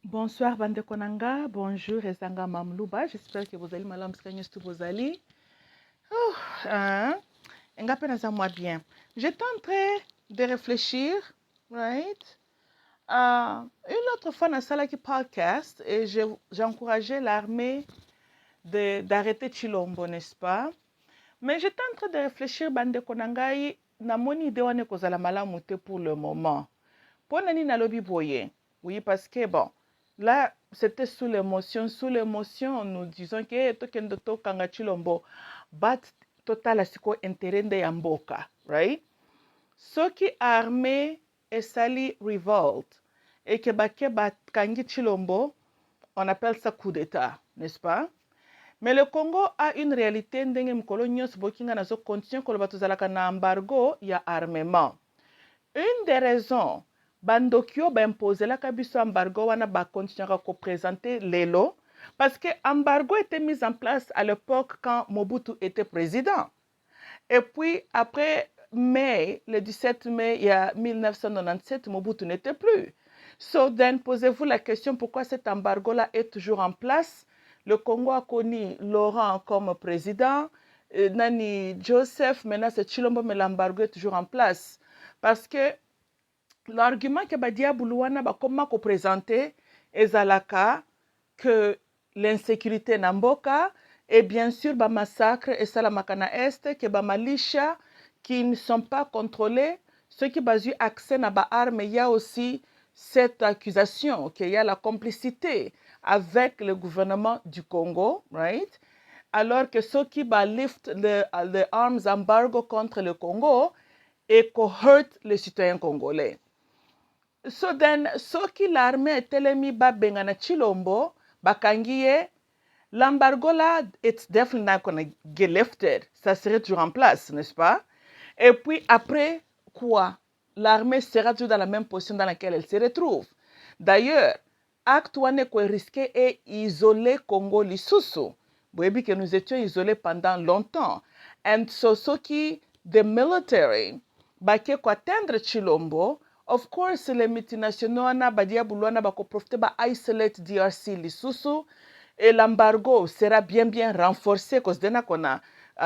Bonsoir Bande Konanga, bonjour Ezanga Mamlouba, j'espère que vous allez malam skanyes tous vos alliés. Oh, hein, moi bien. J'étais en train de réfléchir, right? Une autre fois dans Salaki podcast et j'ai encouragé l'armée d'arrêter Chilombo, n'est-ce pas? Mais j'étais en train de réfléchir Bande Konanga, na moni idée wane kozala malamu te pour le moment. Pour nani na lobi boye. Oui, parce que bon, là, c'était sous l'émotion. Sous l'émotion, nous disons que tokendo to kanga chilombo, bat total asiko intérêt de yamboka, right? Ce qui armé et sali revolt et que bat kangi chilombo, on appelle ça coup d'état, n'est-ce pas? Mais le Congo a une réalité ndenge mkolo nyos bokinga nazo continue koloba tozalaka na embargo ya armement. Une des raisons bandokio imposé la biso embargo wana continuera à présenter lelo parce que embargo était mis en place à l'époque quand Mobutu était président. Et puis après mai, le 17 mai, il y a 1997, Mobutu n'était plus. So then posez-vous la question pourquoi cet embargo-là est toujours en place. Le Congo a connu Laurent comme président, Nani Joseph, maintenant c'est Chilombo, mais l'embargo est toujours en place. Parce que l'argument que Badia Boulouana va comment présenter ezalaka que l'insécurité n'amboka et bien sûr ba massacre et salamakana est que ba malisha qui ne sont pas contrôlés, ceux qui basent accès à ba armes, il y a aussi cette accusation qu'il y a la complicité avec le gouvernement du Congo, right? Alors que ceux qui lift le arms embargo contre le Congo et cohortent les citoyens congolais. So then, soki l'armée telemi ba bengana Chilombo, bakangiye, l'embargo là, it's definitely not gonna get lifted. Ça serait toujours en place, n'est-ce pas? Et puis après, quoi? L'armée sera toujours dans la même position dans laquelle elle se retrouve. D'ailleurs, acte wane ko risqué et isoler Congo lisusu. Vous voyez que nous étions isolés pendant longtemps. And so, soki, the military, bake ko atteindre Chilombo, of course, les multinationaux wana badia buluana bako profiter ba isolate DRC lisusu et l'embargo sera bien renforcé cause dena kona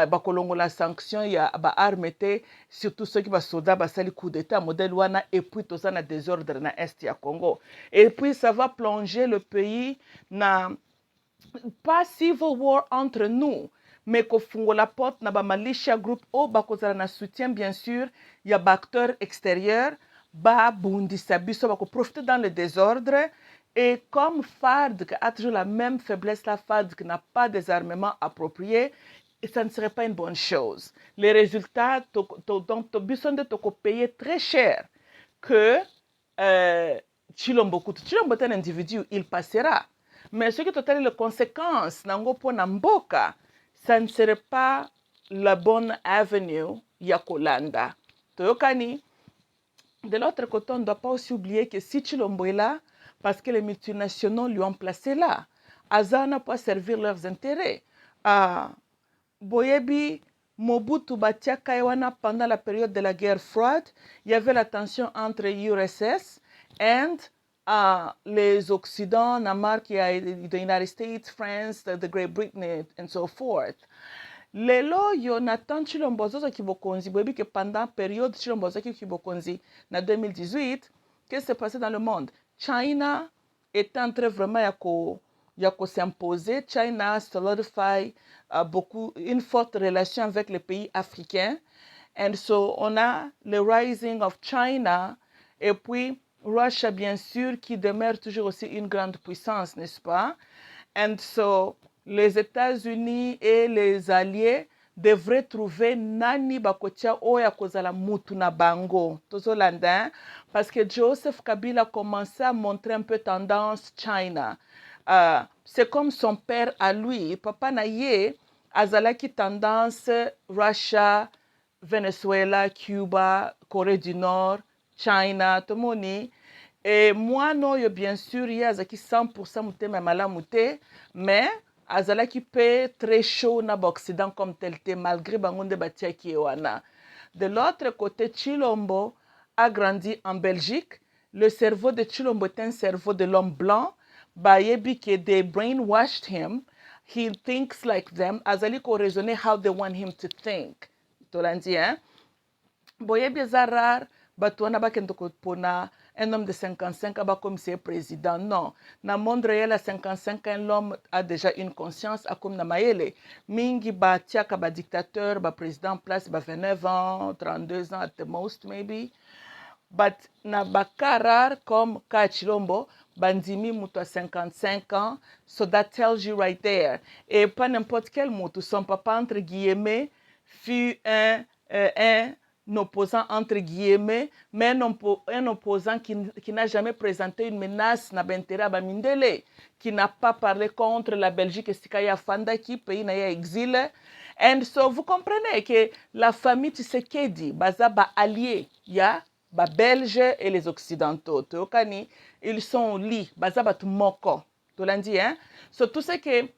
bakolongo la sanction ya ba armete surtout ceux qui ba soda ba sali coup d'état modèle wana et puis tout ça na désordre na est ya Congo et puis ça va plonger le pays na pas civil war entre nous mais kofungo la porte na ba militia group o bakozala na soutien bien sûr ya ba acteurs extérieurs ba bundisa biso bako profiter dans le désordre et comme FARDC a toujours la même faiblesse, la FARDC n'a pas des armements appropriés, et ça ne serait pas une bonne chose. Les résultats, donc, Bisonde toko payer très cher que Chilombo Kutu. Chilombo est un individu, il passera. Mais ce qui est les conséquences, nangopo namboka, ça ne serait pas la bonne avenue Yakolanda. Toyokani, de l'autre côté, on ne doit pas aussi oublier que si Chilombo est là, parce que les multinationaux lui ont placé là, Aza n'a pas servir leurs intérêts. Boyebi, Mobutu Batia Kaiwana, pendant la période de la guerre froide, il y avait la tension entre URSS et les Occidents, the United States, France, the Great Britain, and so forth. Lelo Jonathan Chilombozo Kibokonzi, boyebi que pendant la période Chilombozo Kibokonzi, en 2018, qu'est-ce qui s'est passé dans le monde? China est en train vraiment de s'imposer. China a solidifié une forte relation avec les pays africains. And so, on a le rising of China et puis Russia, bien sûr, qui demeure toujours aussi une grande puissance, n'est-ce pas? And so, les États-Unis et les alliés devraient trouver nani bakotia oya kozala mutu na bango tozolanda parce que Joseph Kabila a commencé à montrer un peu tendance China. C'est comme son père à lui, papa naye azalaki tendance Russia, Venezuela, Cuba, Corée du Nord, China, tomoni. Et moi non yo bien sûr il y a 100% mutema malamu te, mais azala qui peut très chaud na l'Occident comme tel te malgré bangonde batia qui wana. De l'autre côté, Chilombo a grandi en Belgique. Le cerveau de Chilombo est un cerveau de l'homme blanc. bayebi ke they brainwashed him. He thinks like them. Azali ko raisonner how they want him to think. Tolandi, hein? Boyebi eza rare, bato wana bakende kopona un homme de 55 ans comme c'est président. Non. Na monde réel à 55 ans, l'homme a déjà une conscience, comme na mayele. Mingi ba tiaka ba dictateur, ba président place, ba 29 ans, 32 ans at the most maybe. But na baka rare comme ka Chilombo, bandimi mutu à 55 ans, so that tells you right there. Et pas n'importe quel mutu, son papa entre guillemets fut un opposant entre guillemets, mais un opposant qui n'a jamais présenté une menace na bentera bamindele, qui n'a pas parlé contre la Belgique et Sikaya Fanda qui pays na ya exilé. And so vous comprenez que la famille Tshisekedi baza ba allié ya ba Belge et les Occidentaux. Tokani, ils sont liés, baza batu moko. Tolandi, hein? So tout ce que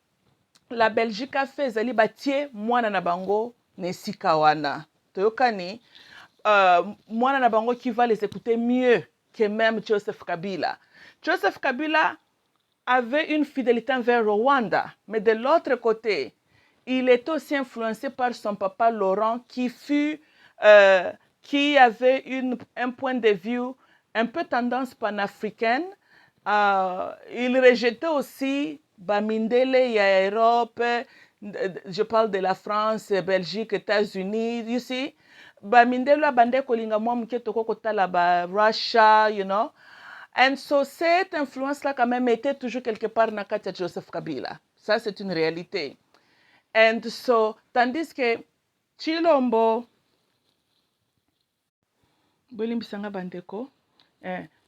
la Belgique a fait, zali batie mwana na bango ne sikawana. Toyokani, mwana na bango qui va les écouter mieux que même Joseph Kabila. Joseph Kabila avait une fidélité envers Rwanda, mais de l'autre côté, il était aussi influencé par son papa Laurent qui avait un point de vue un peu tendance panafricaine. Il rejetait aussi Bamindele, ya Europe, je parle de la France, Belgique, États-Unis, you see. Bamindele abande kolinga mwa mke toko kotala ba Russia, you know. And so cette influence-là quand même était toujours quelque part na kati ya Joseph Kabila. Ça c'est une réalité. And so tandis que Chilombo bolimbisanga bandeko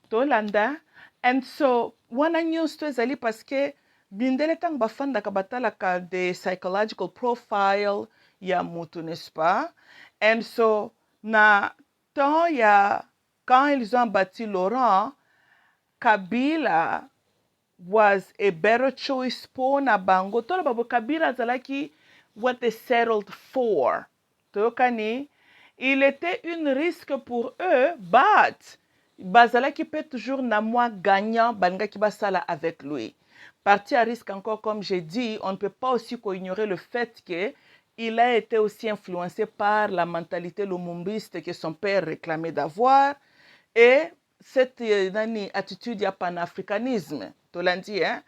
tolanda. And so wana news to ezali parce que bindele tang bafandaka batalaka de psychological profile ya mutu, n'est-ce pas? And so na temps ya quand ils ont bâti Laurent, Kabila was a better choice for na bango. Tola babo Kabila zalaki what they settled for. Tokani, il était un risque pour eux, but bazalaki peut toujours na moi gagnant banga ki basala avec lui. Parti à risque encore, comme j'ai dit, on ne peut pas aussi ignorer le fait que il a été aussi influencé par la mentalité lumumbiste que son père réclamait d'avoir et cette attitude ya panafricanisme. Tolandi, hein?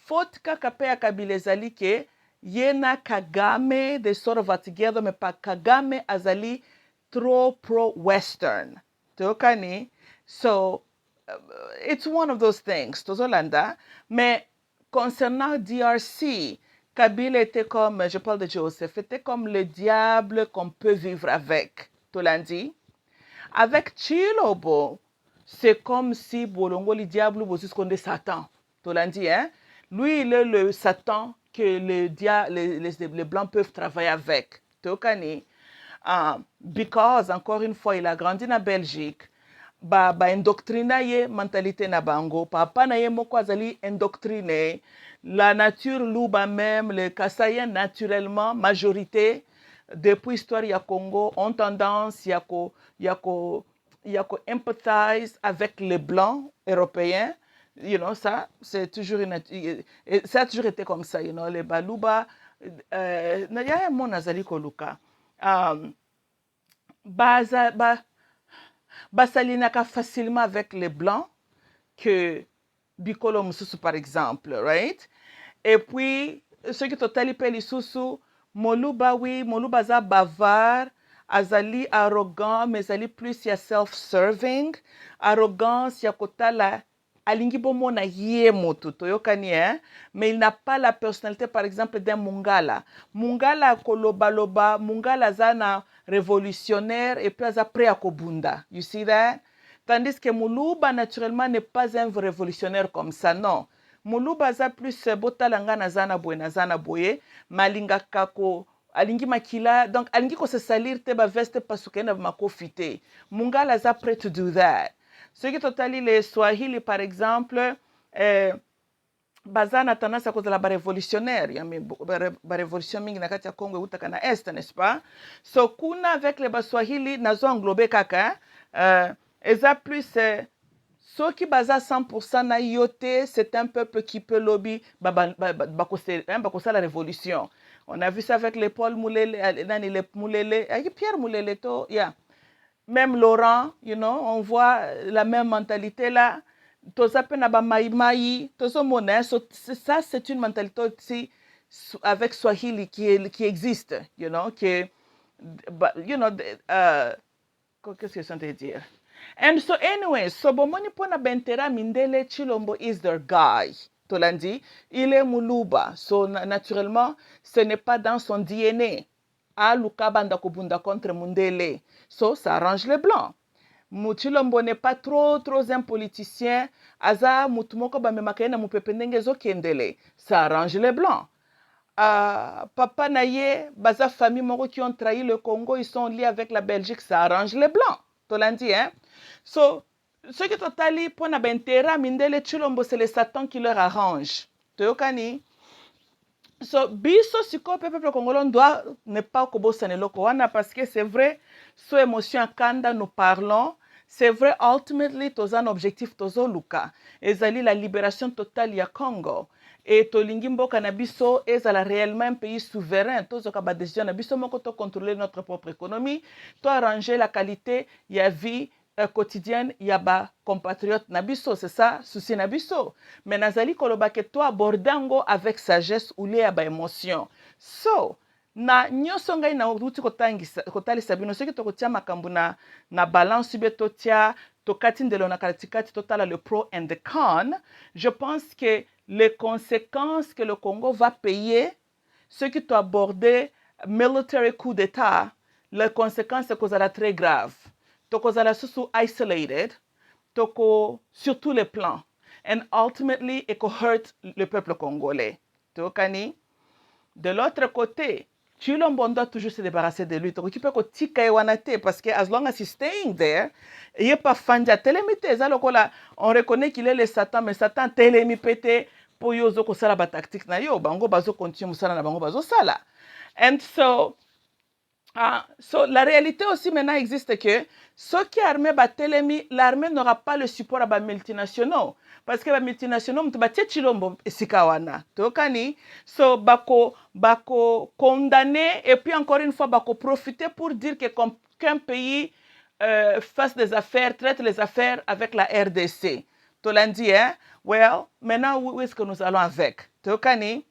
Faute kaka pe ya Kabila ezali ke yena Kagame, they sort of are together, mais pa Kagame azali trop pro-Western. Tokani? So, it's one of those things. Tozolanda. Mais concernant DRC, Kabila était comme, je parle de Joseph, était comme le diable qu'on peut vivre avec. Tolandi? Avec Chilobo, c'est comme si Bolongo le diable vous escondait Satan. Tolandi, hein? Lui, il est le Satan que les Blancs peuvent travailler avec. Tokani? Because, encore une fois, il a grandi en Belgique. Ba indoctrina ye mentalité na bango. Papa na ye moko azali indoctriné. La nature louba même, les Kassaïens naturellement, majorité, depuis l'histoire ya Congo, ont tendance yako empathize avec les blancs européens. You know, ça, c'est toujours ça a toujours été comme ça, you know, les baluba, na ya mon azali koluka. Basalinaka facilement avec les blancs que Bikolo Mususu par exemple, right? Et puis, ceux qui totali peli susu, Moluba oui, Moluba za bavard, azali arrogant, mais azali plus ya self-serving, arrogance ya kotala alingi bomo na ye moto toyokani, hein? Mais il n'a pas la personnalité par exemple d'un Mungala. Mungala koloba loba, Mungala zana révolutionnaire et puis aza prêt à kobunda. You see that? Tandis que Muluba naturellement n'est pas un révolutionnaire comme ça, non. Muluba za plus botalanga na zana boye, malinga kako alingi makila, donc alingi ko se salir te ba veste pasuke na makofite. Mungala za prêt to do that. Ceux qui totali les Swahili par exemple, bazana tendance à cause de la révolutionnaire, la révolution mingi na kati ya Congo utaka na est, n'est-ce pas? So kuna avec les Baswahili nazo englobé kaka, eza plus ceux qui basent à 100% na yote, c'est un peuple qui peut lobby la révolution. On a vu ça avec les Paul Moulele, Pierre Moulele, yeah. Même Laurent, you know, on voit la même mentalité là. Ça, c'est une mentalité aussi avec Swahili qui existe, you know, you know, qu'est-ce que je suis en train de dire? And so anyway, so bomoni pona bentera Mindele Chilombo is their guy. Tolandi, il est Muluba. So naturellement, ce n'est pas dans son DNA. Aluka banda kobunda contre Mundele. So ça arrange les blancs. Chilombo n'est pas trop un politicien. Aza mutumoko ba memakena mupependenge zo kendele. Ça arrange les blancs. Papa Naye, baza famille moko qui ont trahi le Congo, ils sont liés avec la Belgique, ça arrange les blancs. Tolandi, hein? So, ce qui totali pour na bentera Mindele Chilombo, c'est le Satan qui leur arrange. Toyokani? So, biso siko peuple congolais doit ne pas kobosa ne loko wana parce que c'est vrai, so émotion kanda nous parlons, c'est vrai ultimately toza un objectif tozo luka. Ezali la libération totale ya Congo. Et tolingi mboka na biso ezala réellement un pays souverain, tozoka ba décision na biso moko to contrôler notre propre économie, to arranger la qualité ya vie quotidienne ya ba compatriotes na biso, c'est ça souci na biso. Mais nazali koloba ke to abordango avec sagesse ou les ba émotion. So na nyonso ngai na uti kotalisa bino soki tokotia makambo na balance ube totia tokati ndelo na katikati totala le pro and the con, je pense que les conséquences que le Congo va payer, ceux qui ont abordé military coup d'État, les conséquences sont très graves. Toko zala susu isolated, toko sur tous les plans, and ultimately it could hurt le peuple congolais. Tokani. De l'autre côté, Chilombo doit toujours se débarrasser de lui. Donc, il peut tika ewanate parce que as long as he's staying there, il n'est pas fan de télémité. On reconnaît qu'il est le Satan, mais Satan télémité pour yozo ko sala ba tactique na yo, bango bazo continue musala na bango bazo sala. And so, so la réalité aussi maintenant existe que ceux qui armés Batelemi, l'armée n'aura pas le support à les multinationaux. Parce que les multinationaux, ils vont Chilombo et Sikawana. Tokani, so bako condamner et puis encore une fois bako profiter pour dire que qu'un pays fasse des affaires, traite les affaires avec la RDC. Tolandi, hein? Well, maintenant où est-ce que nous allons avec? Tokani.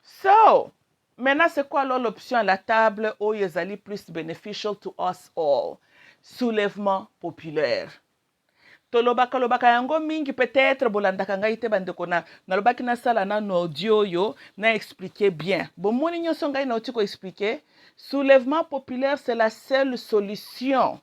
So, maintenant, c'est quoi alors l'option à la table où ils allaient plus beneficial to us all? Soulèvement populaire. Tolobaka lobaka yango mingi peut-être bolandaka ngai te bandeko na lobaki na sala na audio yo na expliquer bien. Bon moni nyonso ngai na otiko expliquer. Soulèvement populaire c'est la seule solution.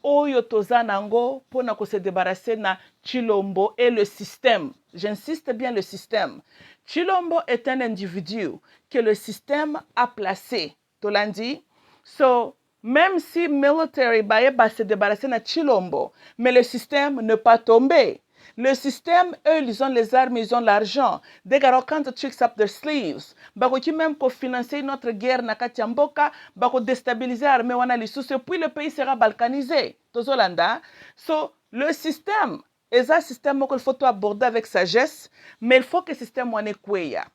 Oyo toza nango pona ko se débarrasser na Chilombo et le système. J'insiste bien le système. Chilombo est un individu que le système a placé. Tolandi. So, même si military va se débarrasser de Chilombo, mais le système ne pas tomber. Le système, eux, ils ont les armes, ils ont l'argent. They got all kinds of tricks up their sleeves. Bako qui même pour financer notre guerre na Katiamboka, bako déstabiliser l'armée wana lisusu, puis le pays sera balkanisé. Tozolanda. So, le système, et un système qu'il faut aborder avec sagesse, mais il faut que le système wane kweya.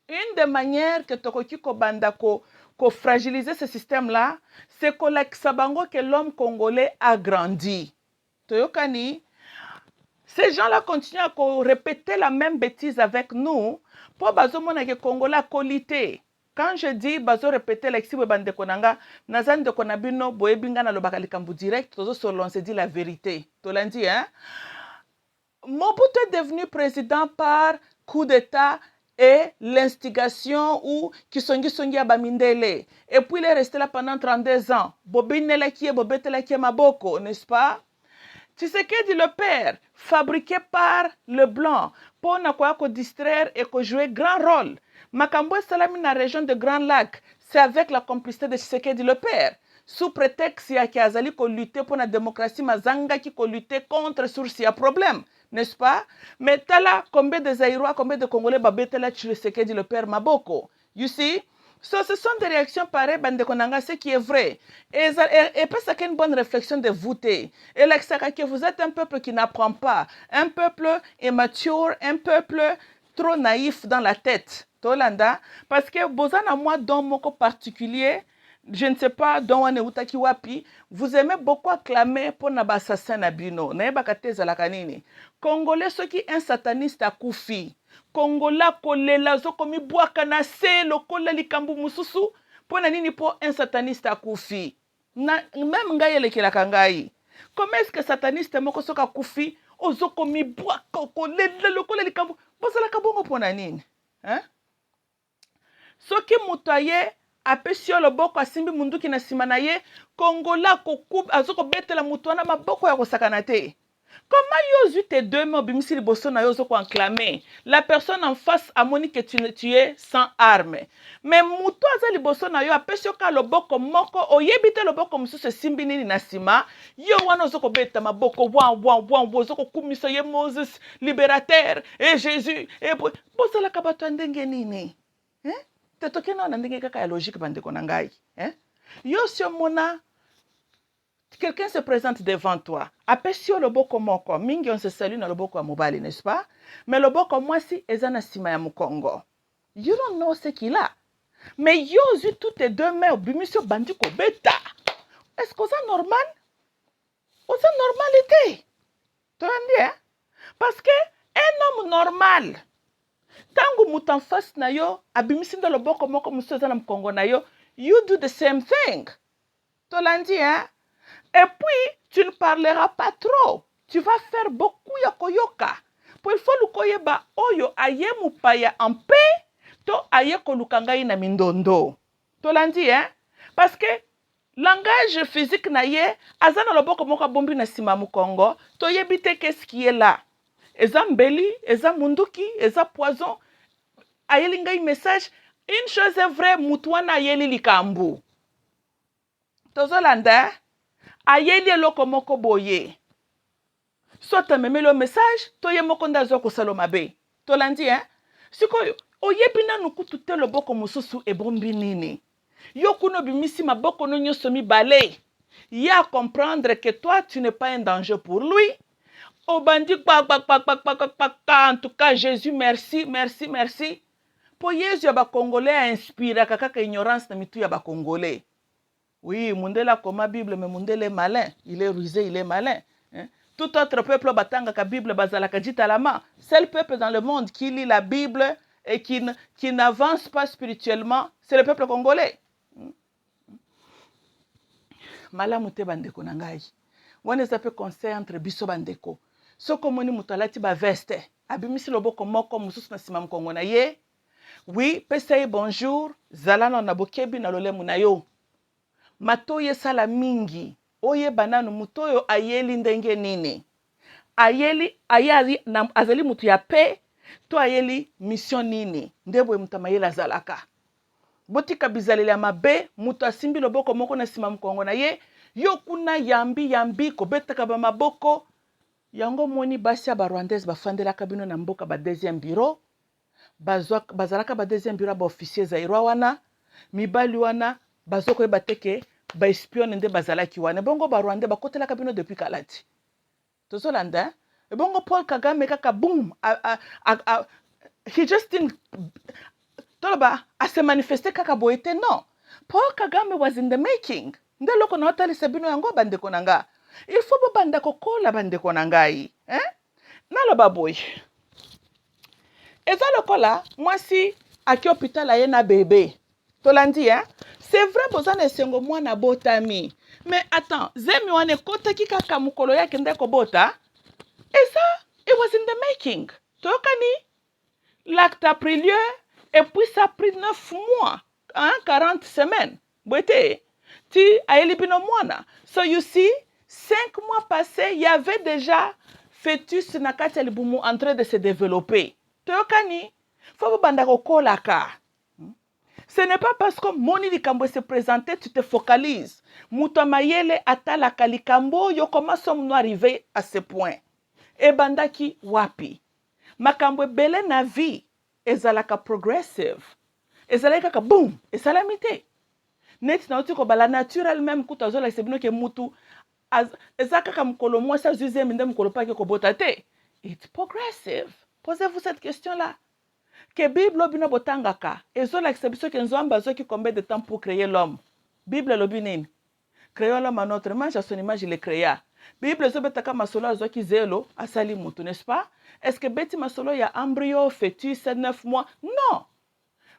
Une des manières que Tokoki Kobanda ko fragiliser ce système-là, c'est que l'homme congolais a grandi. Toyokani, ces gens-là continuent à répéter la même bêtise avec nous pour bazomona que Congolais a qualité. Quand je dis bazo répéter l'exibe bande konanga, nazan de konabino boebinga na lobaka likambu direct, tozo solon se dit la vérité. Tolandi, hein? Mobutu est devenu président par coup d'état et l'instigation ou Kisongi Abamindele. Et puis il est resté là pendant 32 ans. Bobinela qui est Bobetela qui est Maboko, n'est-ce pas? Tshisekedi le père, fabriqué par le blanc, pour ne distraire et jouer grand rôle. Makambo Salami dans la région de Grand Lac, c'est avec la complicité de Tshisekedi le père. Sous prétexte qu'il y a lutter pour la démocratie, Mazanga qui lutter contre sur s'il y a problème. N'est-ce pas? Mais t'as là combien de Zaïrois, combien de Congolais babetela Tshisekedi le père Maboko. You see? So, ce sont des réactions pareilles, bande konanga, ce qui est vrai. Et parce qu'il y a une bonne réflexion de voûter. Et là, que vous êtes un peuple qui n'apprend pas, un peuple immature, un peuple trop naïf dans la tête. Tolanda, parce que bozana moi dans mon cas particulier, je ne sais pas, dans wane utaki wapi, vous aimez beaucoup acclamer pour na assassin nabino. Na yeba kateza la kanini. Congolais, ceux qui un sataniste a koufi. Kongola kolela zoko mibwaka na se lokola likambu mususu pona nini po un sataniste akufi na même ngai elekelaka ngai. Comment est-ce que sataniste moko soka kufi ozoko mibwaka kolela lokola likambu bozalaka bongo pona nini hein? Soki mutu aye apesi yo loboko asimbi munduki na nsima na ye kongola azoko betela mutu wana maboko ya kosakana te. Comment yo tes deux mains bimisi liboso na yo zoko enclamer la personne en face a moni que tu es sans arme mais mutu aza liboso na yo apesi yo ka loboko moko oyebi te loboko mosusu esimbi nini na nsima yo wana ozoko beta maboko bwa ozoko kumisa ye Moses libérateur et Jésus et bozalaka bato ya ndenge nini hein? Te tokena na ndenge kaka ya logique bandeko na ngai hein? Yo si omona quelqu'un se présente devant toi. Apesio le boko moko. Mingi on se salue na le boko mobile, n'est-ce pas? Mais le boko mwasi ezana sima ya mukongo. You don't know ce qu'il a. Mais yo zu toutes tes deux mains bimisio bandiko beta. Est-ce que c'est normal? Ou c'est normalité? Tu vois hein? Parce que un homme normal, tangu mutan face na yo, abimisi dans le boko moko muso ezana mukongo na yo, you do the same thing. Tu l'as hein? Et puis, tu ne parleras pas trop. Tu vas faire beaucoup ya koyoka. Pour il faut lukoyeba oyo aye mupaya en paix, to aye kolukangai na mindondo. To landi hein? Parce que langage physique na ye, azana loboko moko bombi na sima mukongo, to yebite qu'est-ce qui est là. Eza mbeli, eza munduki, eza poison. Ayeli ngai message, une chose est vraie, mutuana ayeli likambu. Tozo landa ayeli eloko moko boye soit amemeli le message toye moko nde azwa kosala mabe tolandi hein? Sikoyo oyebi nanu kutu te loboko mosusu ebombi nini yo kuna bimisi maboko no nyonso mibale ya comprendre que toi tu n'es pas un danger pour lui obandi en tout cas Jésus merci merci merci po yesu ya bakongolais a inspiré kaka ignorance na mitu ya bakongolais. Oui, Mundela comme Bible, mais Mundela est malin. Il est rusé, il est malin. Hein? Tout autre peuple batanga ka Bible bazalaka dit à la main. Seul peuple dans le monde qui lit la Bible et qui n'avance pas spirituellement, c'est le peuple congolais. Malamute bandeko nangai. Wana zape conseil entre biso bandeko. Soko moni mutalati ba veste. Abimisi loboko moko mususu na sima mkongo na ye. Oui, pesa bonjour. Zalana na bokebi na lolemu na yo. Matoye sala mingi oye bananu mutoyo ayeli ndenge nini ayeli ayali na azali mutu ya pe to ayeli mission nini ndebwe mutamayela zalaka botika bizaleli ya mabe mutu asimbi loboko moko na sima mkongo na ye yo kuna yambi ko betaka ba maboko yango moni basi ya ba rwandaise bafandelaka bino na mboka ba deuxième bureau bazalaka ba deuxième bureau ba officier zairwa wana mibali wana bazoko ebateke ba espion nde bazalaki wana bongo ba Rwanda bakotelaka bino depuis kalati tozolanda bongo Paul Kagame kaka boom he just didn't toloba a se manifester kaka boete non Paul Kagame was in the making nde loko na otalisa bino yango bandeko nanga il faut bo banda kokola bandeko nangai hein naloba boy eza lokola mwasi aki hôpital aye na bébé tolandi hein. C'est vrai bozana esengo mwana botami. Mais attends, zemi wane kota ki kaka mukolo yake ndeko bota. Et ça, it was in the making. Tokani, l'acte a pris lieu et puis ça a pris 9 mois, hein, 40 semaines. Boete, ti aelibino mwana. So you see, 5 mois passés, il y avait déjà fœtus nakati alibumu en train de se développer. Tokani, faut bandako kolaka. Ce n'est pas parce que Moni Likambo se présentait, tu te focalises. Moutamayele atalaka Likambo, yo comment sommes-nous arrivés à ce point? Et bandaki wapi. Makambo bele na vie, ezalaka progressive. ezalaki kaka boum esalami te neti nauti kobala naturel même kutu azolakisa bino ke mutu eza kaka mokolo mwasi azwizemi nde mokolo paki kobota te. It's progressive. Posez-vous cette question là. Que Bible bino botangaka ezolakisa biso ke Nzambe azoki combien de temps pour créer l'homme. Bible lobi nini? Créons l'homme à notre image, à son image il le créa. Bible ezobetaka masolo azoki zelo asali mutu, n'est-ce pas? Est-ce que beti masolo ya embryo, fœtus, 9 mois? Non.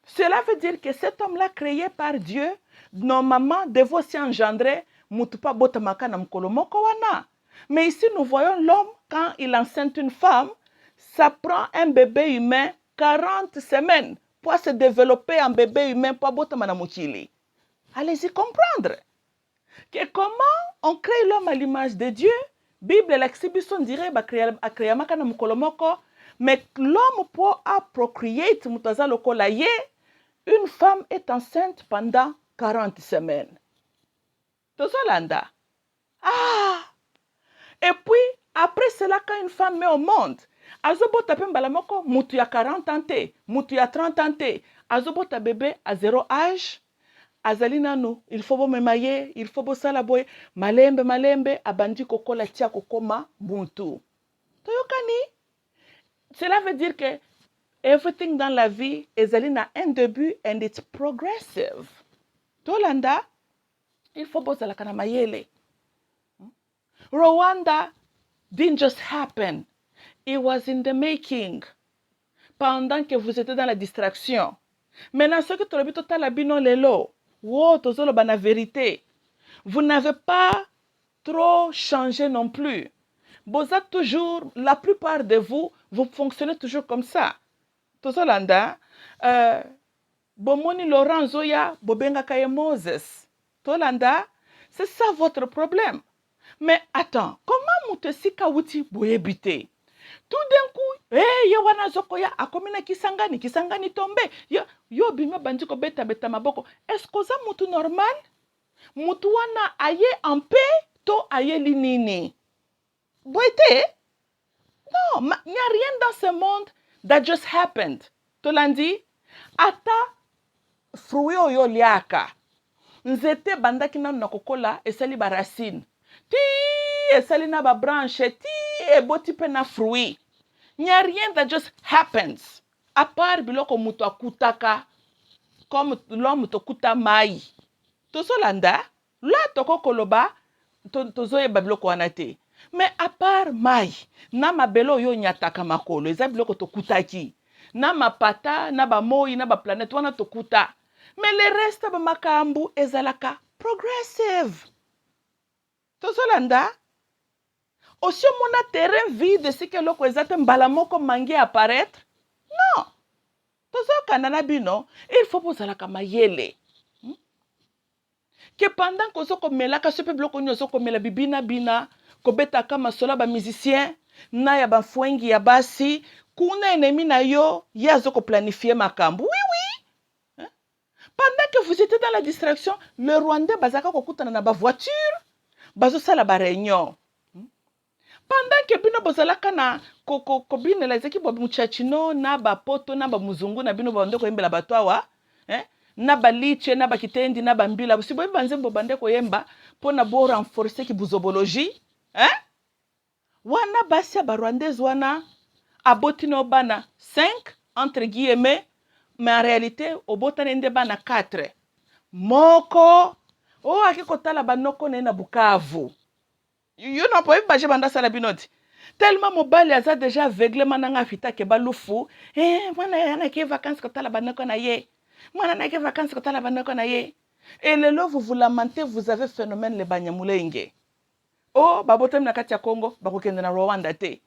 Cela veut dire que cet homme-là créé par Dieu, normalement, devait aussi engendrer mutupa botamaka na mkolo moko wana. Mais ici, nous voyons l'homme, quand il enceinte une femme, ça prend un bébé humain 40 semaines pour se développer en bébé humain pour botamana na mukili. Allez-y comprendre que comment on crée l'homme à l'image de Dieu. Bible l'exhibition dirait a créé maka na mkolo moko, mais l'homme pour procreate mutaza lokola ye. Une femme est enceinte pendant 40 semaines. Tozolanda. Ah! Et puis, après cela, quand une femme met au monde, azobota pembala moko, mutu ya 40 ans te, mutu ya 30 ans te, azobota bébé à 0 âge, azalina no, il faut bomemaye, il faut bosala boye, malembe, abandi kokola tia kokoma mutu. Toyokani? Cela veut dire que everything dans la vie is un début and it's progressive. Tolanda, il faut bosala kana mayele. Rwanda didn't just happen. It was in the making. Pendant que vous étiez dans la distraction. Maintenant, ce que tu as vu total abino lelo, wo tozolo bana vérité. Vous n'avez pas trop changé non plus. Vous êtes toujours, la plupart de vous, vous fonctionnez toujours comme ça. Tozolanda, bomoni Laurent Zoya, bobenga kaye Moses. Tolanda, c'est ça votre problème. Mais attends, comment mutesika wuti boyebite? Tout d'un coup, hey, wana zokoya akomina kisangani tombe. Yo bima bandiko beta maboko. Est-ce que ça mutu normal? Mutu wana aye en paix, to aye linini. Boite? Non, il n'y a rien dans ce monde that just happened. Tolandi, ata fruit oyo liaka. Nzete bandaki na nakokola esali ba racine. Ti esali na ba branche, ti eboti pe na fruit. Il n'y a rien that just happens. À part biloko muto akutaka comme l'homme tokuta mai. Tozolanda, la tokokoloba tozoyeba biloko wana te. Mais à part mai, na mabelo yo nyataka makolo, eza biloko tokutaki. Na mapata, na ba moi, na ba planète wana tokuta. Mais le reste ba makambu ezalaka progressive. Tozolanda, aussi mona terrain vide si que loko ezate mbala moko mangi apparaître. Non. Tozokanda na bino, il faut pozalaka mayele. Que pendant que vous melaka ce peuple konyo zo komela bibina bina ko beta kama sola ba musicien na ya ba fwengi ya basi kuna ennemi na yo ya zo ko planifier makambu. Oui. Pendant que vous étiez dans la distraction, le Rwandais bazaka ko kutana na ba voiture, bazo sala ba réunion. Pendant que bino bozalaka na ko bino la zeki bo muchachino na ba poto na ba muzungu na bino ba ndeko yembela batwa na baliche na bakitendi na bambila busibo banzembo bande koyemba pona bo renforcer ki buzobologie wana basi ba rwandais wana aboti no bana 5 entre guillemets mais en réalité obotane nde bana 4 moko akikotala banoko na Bukavu you know po baje banda sala binoti tellement mobali aza déjà aveugle mananga fita ke balufu mwana yana ke vacances kotala banoko na ye. Et le lot, vous vous lamentez, vous avez phénomène le banyamulenge. Oh, babotem na kati ya Congo, bakokende na Rwanda te.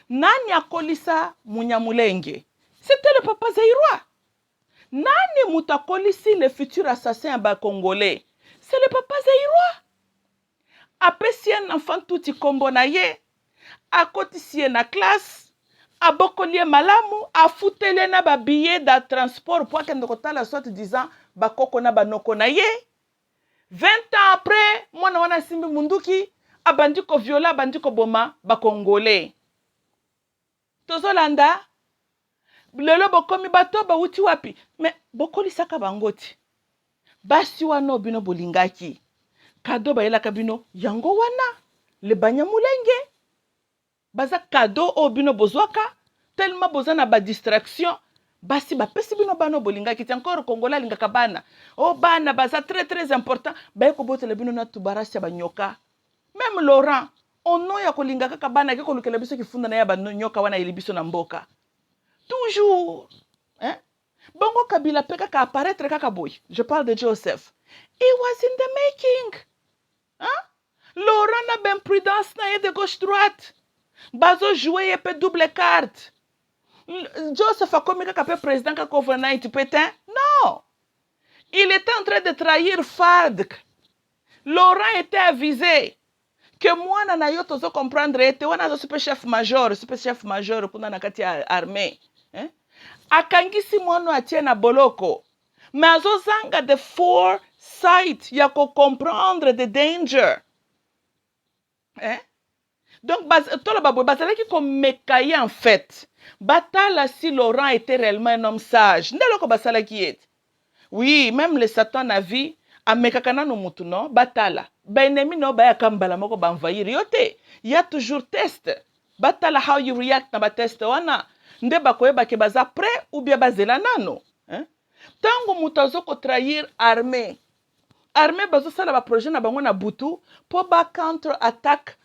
Nani akolisa munyamulenge? C'était le papa Zaïrois. Nani mutakolisi le futur assassin ba congolais? C'est le papa Zaïrois. Apesi un enfant touti kombo na ye, akotisi na classe. Abokolie malamu afutele na ba billet de transport pour que ndokota la sorte disant bakoko na banoko na ye 20 ans après mwana wana simbi munduki abandiko viola abandiko boma ba congolais tozolanda lelo bokomi bato bauti wapi me bokolisaka bango ti basi wana oyo bino bolingaki kado bayelaka bino yango wana le banyamulenge baza kado oyo bino bozwaka tellement boza na badistraction basi bapesi bino bana oyo bolingaki ti encore congolais alingaka bana o bana baza très très important baye kobotela bino na tubarasi ya banyoka même Laurent ono ya kolinga kaka bana ke kolukela biso kifunda na ya banyoka wana yeli biso na mboka toujours hein? Bongo Kabila pe kaka apparaître kaka boy. Je parle de Joseph. It was in the making. Hein? Laurent na ben prudence na ye de gauche droite. Bazo jouer ye pe double carte. Joseph a commis kaka pe président kaka overnight pétain. Non. Il était en train de trahir FARDC. Laurent était avisé que moi na yo tozo comprendre ete wana zo super chef major kuna na kati ya armée. Hein? Akangisi mwana atie na boloko mais azozanga the foresight ya comprendre the danger donc tolo baboye bazalaki komeka ye en fait batala si Laurent était réellement un homme sage nde eloko basalaki ete oui même le Satan na vie amekaka nano mutu no batala baennemi no bayaka mbala moko banvahir yo te ya toujours test batala how you react na bateste wana nde bakoyeba ke baza prêt ou bien bazela nano ntango moto azokotrahir armée bazosala baprojet na bango na butu mpo bacountre attaque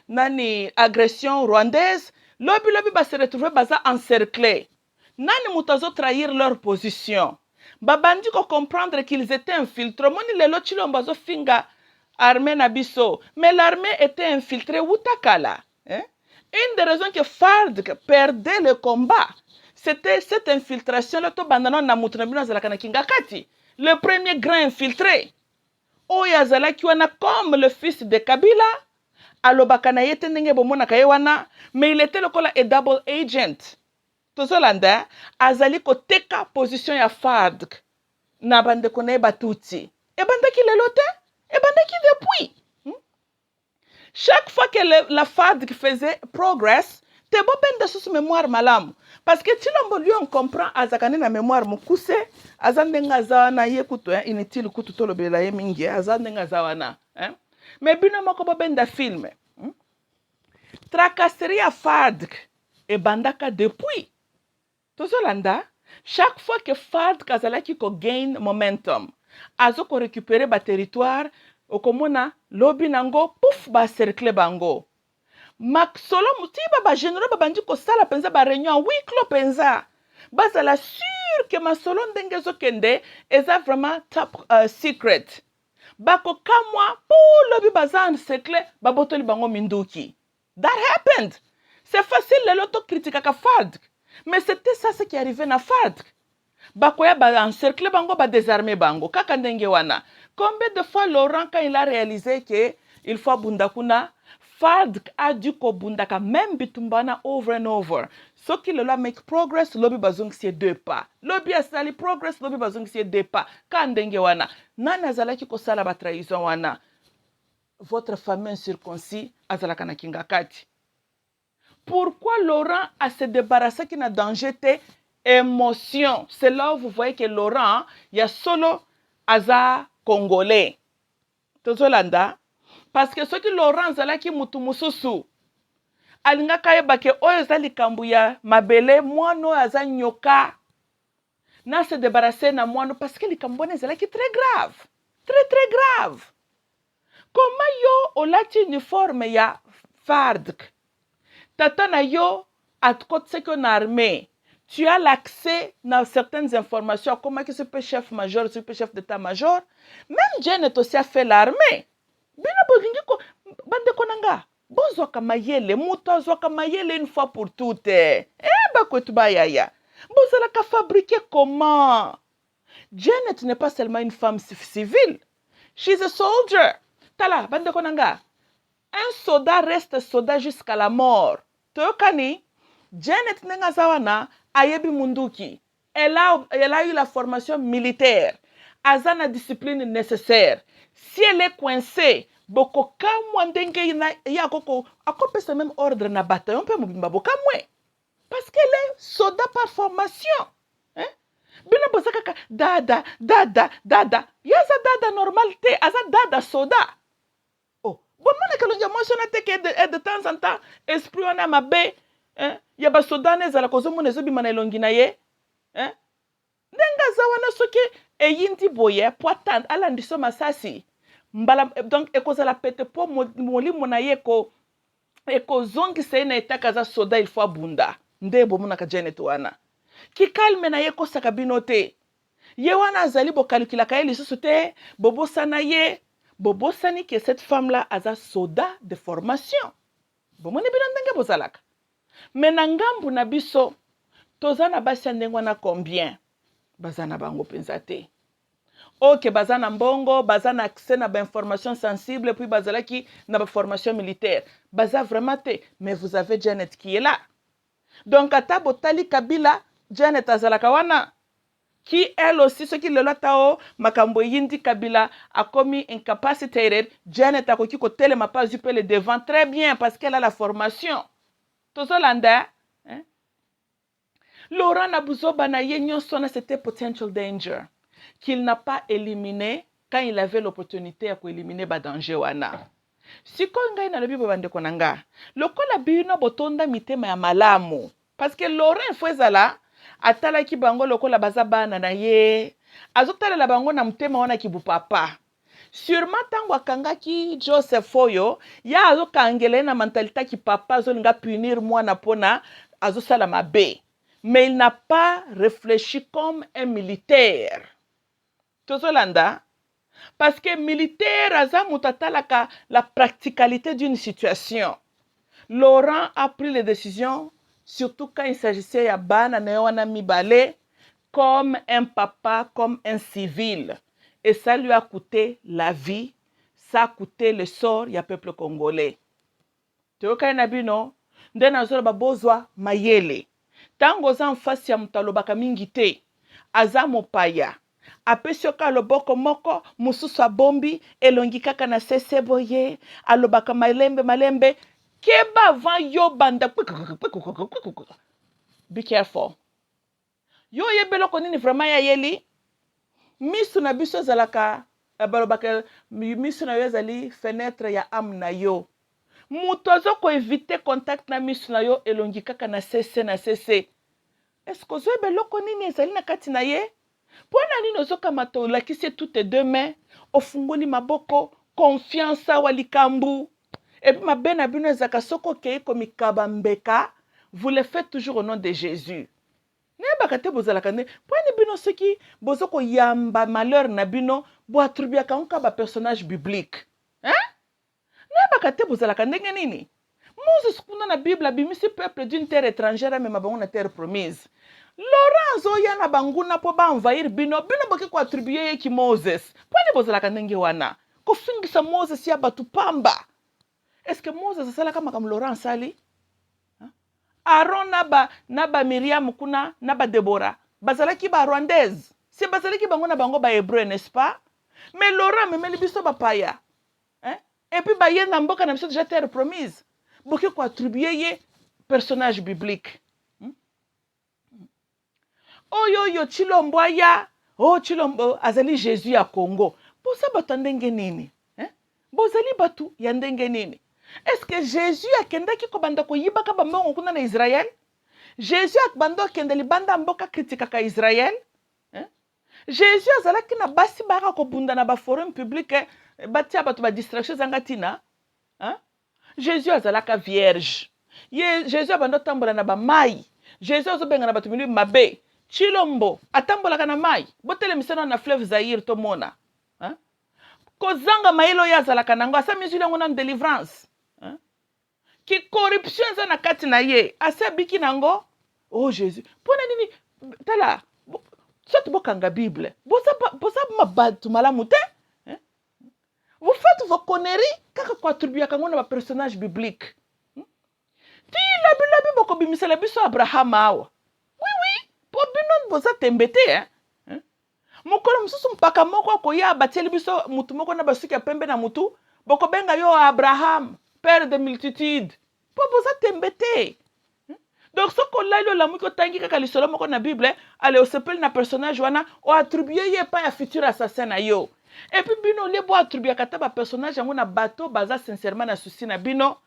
nani agression rwandaise lobi base retrouve baza encerclé nani moto azotrahir leur position babandi comprendre qu'ils étaient infiltrés moni lelo chilombo azofinga armée na biso mais l'armée était infiltrée wutakala Une des raisons que FARDC perdait le combat, c'était cette infiltration-là. Le premier grand infiltré, Oyazala Kiwana comme le fils de Kabila, mais il était le double agent. Tozolanda, Azali Koteka position ya FARDC. Nabande kone batuti. Et bande ki lelote? Et bande ki depuis? Chaque fois que la FARDC faisait progress, te bo ben de sous mémoire malam. Parce que si l'on lui on comprend azakane na mémoire mukuse, azandenga zawana ye kuto inutile kuto tolo bela ye mingi azandenga zawana, mais bino moko bo ben da film. Tracasserie à FARDC et bandaka depuis. Tozolanda, chaque fois que FARDC azalaki ko gain momentum, azo ko récupérer ba territoire okomona lobi nango pouf ba cercle bango mak solo mutiba ba généraux babandi ko sala penza ba réunion huis clos penza bazala sûr que masolo ndenge zokende eza vraiment top secret bako kamwa pour lobi bazan cercle babotoli bango minduki that happened. C'est facile le loto critique ka FARDC mais c'était ça ce qui arrivait na FARDC bakoya ba encercler bango ba désarmer bango kaka ndenge wana. Combien de fois Laurent, quand il a réalisé qu'il faut Bundakuna, FARDC a dû ko Bundaka, même Bitumbana over and over. Ce qui le make progress, lobby bazong c'est 2 pas. Lobby a sali progress, lobby bazong c'est 2 pas. Kandenge wana. Nana zalaki ko sala ba trahison wana. Votre famille incirconcis azalaka na kingakati. Pourquoi Laurent a se débarrassé qui n'a danger te émotion? C'est là où vous voyez que Laurent, il y a solo aza Congolais. Tozolanda. Parce que ceux qui Laurent zalaki mutu mususu. Alinga kayeba ke oyo zali kambuya mabele mwano aza nyoka. Na se débarrasser na mwano parce que likambone zalaki très grave. Très très grave. Comment yo olati uniforme ya FARDC? Tata na yo atkot seko na armée. Tu as l'accès à certaines informations, comme que ce peut chef major, ce peut chef d'état-major. Même Janet aussi a fait l'armée. Bina bogingi ko bande konanga. Bozo kamayele, muto zo kamayele une fois pour toutes. Ba kwetuba yaya. Bozo la ka fabriquer comment? Janet n'est pas seulement une femme civile. She's a soldier. Tala bande konanga. Un soldat reste soldat jusqu'à la mort. Tokani Janet nenga zawana ayebi munduki. Elle a eu la formation militaire. Azana discipline nécessaire. Si elle est coincée, boko kamwa ndenge ya koko akopesa même ordre na bataillon pe mubimba bokamwe. Parce qu'elle est soldat par formation. Hein? Bino boza kaka dada, dada, dada. Yaza dada normal te, aza dada soda. Oh, bon mona kalonja moshona te ke de temps en temps esprit wana mabe, hein? Ya ba soda nezala kozomona ezobima na elongi na ye. Hein? Ndenga za wana soki eyindi boye po atanda alandiso masasi. Mbala donc ekozala pete po molimo na ye ko ekozongisa ye na etaka aza soda il faut abunda. Nde bomonaka Janet wana. Ki kalme na ye kosaka bino te. Ye wana azali bokalkulaka ye lisusu te, bobosana ye, bobosani ke cette femme là aza soda de formation. Bomoni bino ndenge bozalaka. Me na ngambu na biso toza na basi ya ndenge wana combien? Baza na bango penza te. Ok, baza na mbongo, baza na accès na ba information sensible, puis bazalaki na ba formation militaire. Baza vraiment te, mais vous avez Janet qui est là. Donc ata botali Kabila, Janet azalaka wana, qui elle aussi, ce qui le latao, makambo yindi Kabila a commis incapacitated, Janet a koki ko telema pas du le devant très bien parce qu'elle a la formation. Tozolanda, hein? Laurent Nabuzoba na ye nyonso c'était potential danger qu'il n'a pas éliminé quand il avait l'opportunité à éliminer ba danger wana. Siko ngai na lobi bandeko nanga. Lokola bino botonda mitema ya malamu parce que Laurent Fwezala atala ki bango lokola baza bana na ye. Azotala la bango na mtema wana ki bupapa. Sûrement tango akangaki Joseph Oyo ya azokangela na mentalité ki papa azolinga punir mwana pona azosala mabe. Mais il n'a pas réfléchi comme un militaire. Tozolanda, parce que militaire aza mutatalaka la practicalité d'une situation. Laurent a pris les décisions, surtout quand il s'agissait de bana newana mibale, comme un papa, comme un civil. Et ça lui a coûté la vie, ça a coûté le sort du peuple congolais. Teoka nabino, ndena zolo babozwa mayele. Tango za mfasi ya mutalobaka mingi te, aza mopaya. Apesioka aloboko moko, mususu abombi, elongi kaka na sese boye, alobaka malembe, keba van yo banda. Be careful. Yo yebeloko nini vraiment ya yeli? Misu na biso zalaka, balobaka, misu na yo zali fenêtre ya am na yo. Mutozo ko éviter contact na misu na yo elongi kaka na sese na sese. Est-ce que zo beloko nini ezali na kati na ye? Pona nini ozoka mato lakisi toutes deux mains, ofungoli maboko, confiance wa likambu. Et puis mabe na bino ezaka soko kei komikaba mbeka, vous le faites toujours au nom de Jésus. Ne bakate bozalaka ne, pona bino soki bozoko yamba malheur na bino, bo attribuaka onka ba personnage biblique. Hein? Ne bakate bozalaka ndenge nini? Moses kuna na Bible abimisi peuple d'une terre étrangère même bango na terre promise. Laurent zoya na banguna po ba envahir bino boki ko attribuer ye ki Moses. Pone bozalaka ndenge wana. Ko fingisa Moses ya batu pamba. Est-ce que Moses asala kama Laurent sali? Aaron naba Miriam kuna naba Deborah. Bazalaki ba Rwandaise. Si bazalaki bango na bango ba hébreu, n'est-ce pas? Mais Laurent memeli biso ba paya. Hein? Et puis ba yenda mboka na biso déjà terre promise. Boki ko attribuer ye personnage biblique. Oyo Chilombo ya, oh Chilombo azali Jésus ya Congo. Bosa batu ndenge nini? Bozali batu ya ndenge nini? Est-ce que Jésus akendaki ko banda ko yibaka bambongo kuna na Israël? Jésus akbando akendeli banda mboka kritikaka Israël? Jésus azalaki na basi baka ko bunda na ba forum public batia batu ba distraction zangatina? Jésus azalaka vierge. Jésus abando tambola na ba mai. Jésus azobenga na batu milieu mabe. Chilombo atambolaka na mai botele misano na fleuve Zaire to mona kozanga mailo ya zalaka nango asa misuli yango na délivrance ki corruption za na kati na ye asa biki nango. Oh Jésus pona nini tala sote bokanga Bible bosa mabatu malamu te. Vous faites vos conneries kaka ko attribuer kango na ba personnage biblique. Ti labi boko bimisela biso Abraham awa. Bino boza tembete mokolo mususu mpaka moko ko ya bateli biso mutu moko na basuki ya pembe na mutu boko benga yo Abraham père de multitude po boza tembete. Donc ce qu'on a la mouko tangi kaka lisolo moko na Bible, allez au sepel na personnage wana o attribuer ye pas un futur assassin na yo. Et puis bino le bo attribuer kata ba personnage yango na bato baza sincèrement na souci na bino.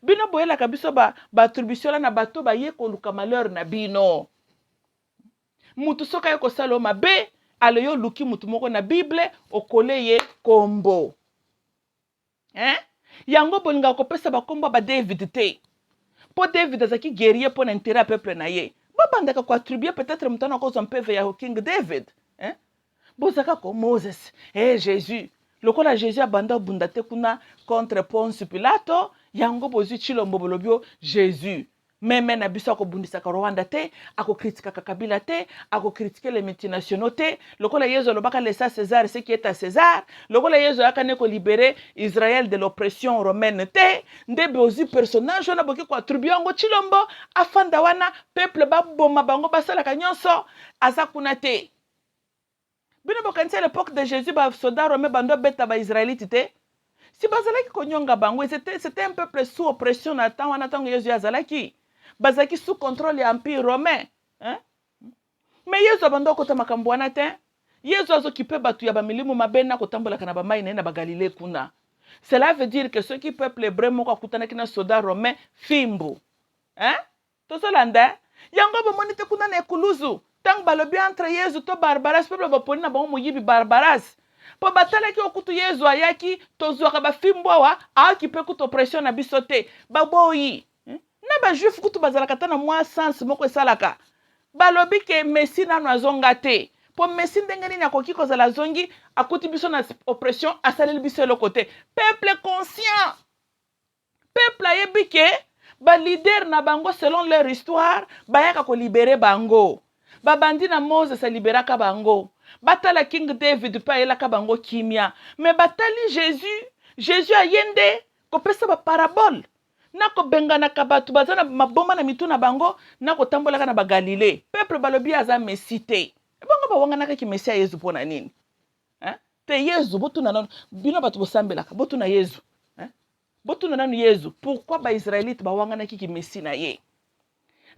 Bino boyela kabiso ba attribution la na bato ba ye ko luka malheur na bino. Mutu soka yo ko salo mabe, allez yo luki mutu moko na Bible o kole ye kombo. Hein? Yango bolinga ko pesa ba kombo ba David te. Po David azaki guerrier pour l'intérêt à peuple na ye. Babandaka ko attribuer peut-être mutana ko son peuple ya King David, hein? Bozaka ko Moses, Jésus. Lokola Jésus abanda bundate kuna contre Ponce Pilato, yango bozu chilombo bolobio Jésus. Même na biso ko bundisa ka Rwanda te, ako critique ka Kabila te, ako critiquer les multinationaux te. Lokola Yezo lobaka laissa César ce qui est à César. Lokola Yezo akane ko libérer Israël de l'oppression romaine te. Ndebe ozi personnage na boki ko attribuer ngo chilombo afanda wana peuple ba boma bango basala ka nyonso azakuna te. Bino bokanisi à l'époque de Jésus ba soda romain bando beta ba israélite te. Si bazalaki konyonga bango c'était un peuple sous oppression na temps wana tango Yezu azalaki. Bazaki sous contrôle de l'Empire romain. Hein? Mais Yezu abando kota makambo wana te. Yezu azokipe batu ya bamilimu mabena kotambola kana ba mai na ba Galilée kuna. Cela veut dire que ceux qui peuple hébreu moko kutana kina soda romain fimbu. Hein? Tosolanda yango ba monite kuna na ekuluzu. Tang balobi entre Yezu to Barbaras peuple ba poni na ba moyibi Barbaras. Po batala ki okutu Yezu ayaki tozwaka ba fimbu wa akipe kuto oppression na bisote. Ba boyi. Na ba juif kutu bazalaka ta na mwa sens moko esalaka balobi ke Messi nanu azonga te po Messi ndenge nini akoki kozala zongi akuti biso na oppression asaleli biso eloko te. Peuple conscient, peuple ayebi ke ba leader na bango selon leur histoire bayaka ko libérer bango. Babandi na Moses aliberaka bango, batala King David pa elaka bango kimia, mais batali Jésus ayende ko pesa ba parabole nako bengana kabatu bazana maboma na mituna bango nako tambolaka na ba Galilée. Peuple balobi aza Messi te. Bango ba wanga naka ki Messi Yesu pona nini? Hein? Te Yesu botuna nanu bino batu bosambelaka botuna Yesu. Hein? Botuna nanu Yesu. Pourquoi ba Israélite ba wanga naki ki Messi na ye?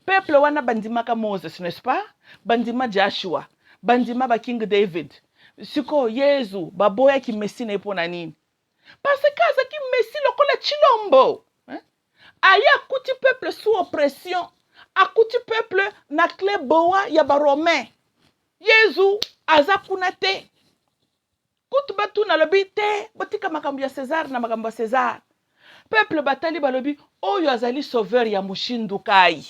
Peuple wana bandima ka Moses, n'est-ce pas? Bandima Joshua, bandima ba King David. Siko Yesu baboya ki Messi na pona nini? Parce que aza ki Messi lokola chilombo. Aya kuti peuple sous oppression, akuti peuple na clé boa ya ba romain. Yesu aza kuna te. Kutu batu na lobi te, botika makambo ya César na makambo ya César. Peuple batali balobi oyo azali sauveur ya mushindu kai.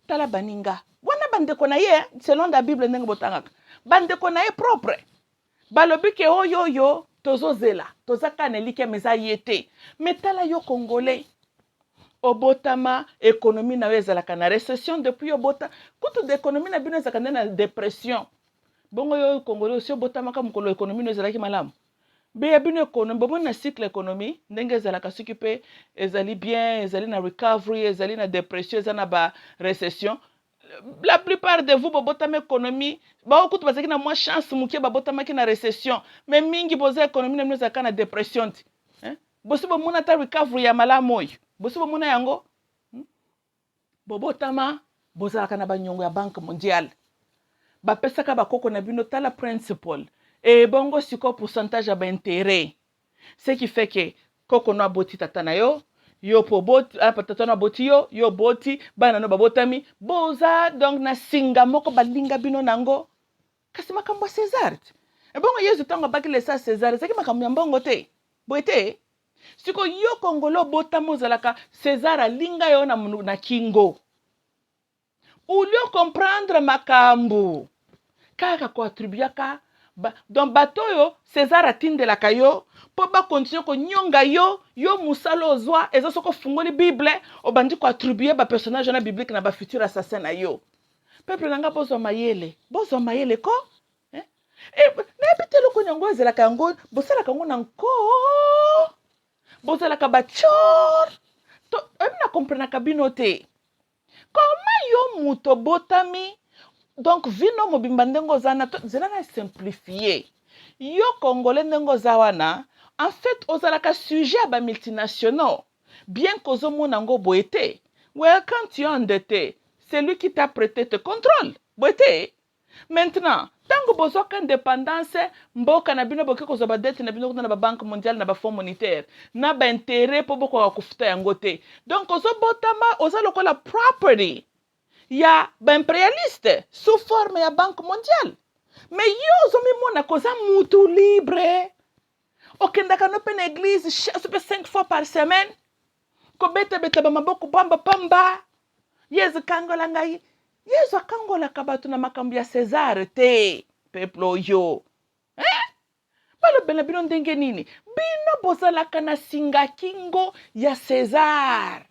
Tala baninga. Wana bandeko na ye, selon la Bible ndenge botangaka. Bandeko na ye propre. Balobi ke oyo tozo zela, tozaka nelike meza yete. Metala yo congolais. Obotama économie na ezalaka na récession depuis obota kutu d'économie na bino ezalaka na dépression. Bongo yo congolais aussi obotama ka mukolo économie no ezalaki malamu. Be bino économie bomo na cycle économie ndenge ezalaka soki pe ezali bien, ezali na recovery, ezali na dépression, ezali na ba récession. La plupart de vous botama économie ba kutu bazaki na moins chance mukie ba botama ki na récession, mais mingi boza économie na bino ezalaka na dépression. Hein? Bosi bomona ta recovery ya malamu oyo. Bosi bomona yango bobotama bozalaka na banyongo ya Banque mondiale bapesaka bakoko na bino tala principal et bongo siko pourcentage ya intérêt, ce qui fait que koko no aboti tata na yo po boti tata no aboti yo boti bana no babotami boza donc na singa moko balinga bino nango kasi makambo César et bongo Yesu tango bakile sa César c'est ki makambo ya mbongo te boete. Siko yo Congolo botamo zalaka César alinga yo na kingo. Ou lieu comprendre makambu. Kaka ko attribuaka donc bato yo César atinde la kayo po ba continuer ko nyonga yo musalo ozwa ezo soko fungoli Bible obandi ko attribuer ba personnage na biblique na ba futur assassin na yo. Peuple nanga bozo mayele ko? Hein? Et na bitelo ko nyango zelaka ngo bosala kango na nko. Bozala kabachor to na comprendre kabino te comment yo muto botami donc vino mobimba ndengo zana to zela na simplifier yo congolais ndengo zawana en fait ozala ka sujet ba multinationaux bien qu'ozo mona ngo boete ouais quand tu es endetté celui qui t'a prêté te contrôle. Boité. Maintenant, tant que vous avez indépendance, mboka na bino boke kozaba dette na bino na ba banque mondiale na ba fonds monétaire na ba intérêt pour boko kufuta yango te. Donc ozo botama oza lokola property ya ba impérialiste sous forme ya banque mondiale. Mais yo ozo mimona koza mutu libre. Okendaka no pe na église 5 fois par semaine. Ko beta ba maboko pamba pamba. Yezu kangola ngai. Yezu akangola kabatu na makambo ya César te peuple oyo. Balo bela bino ndenge nini? Bino bozalaka na singa kingo ya César.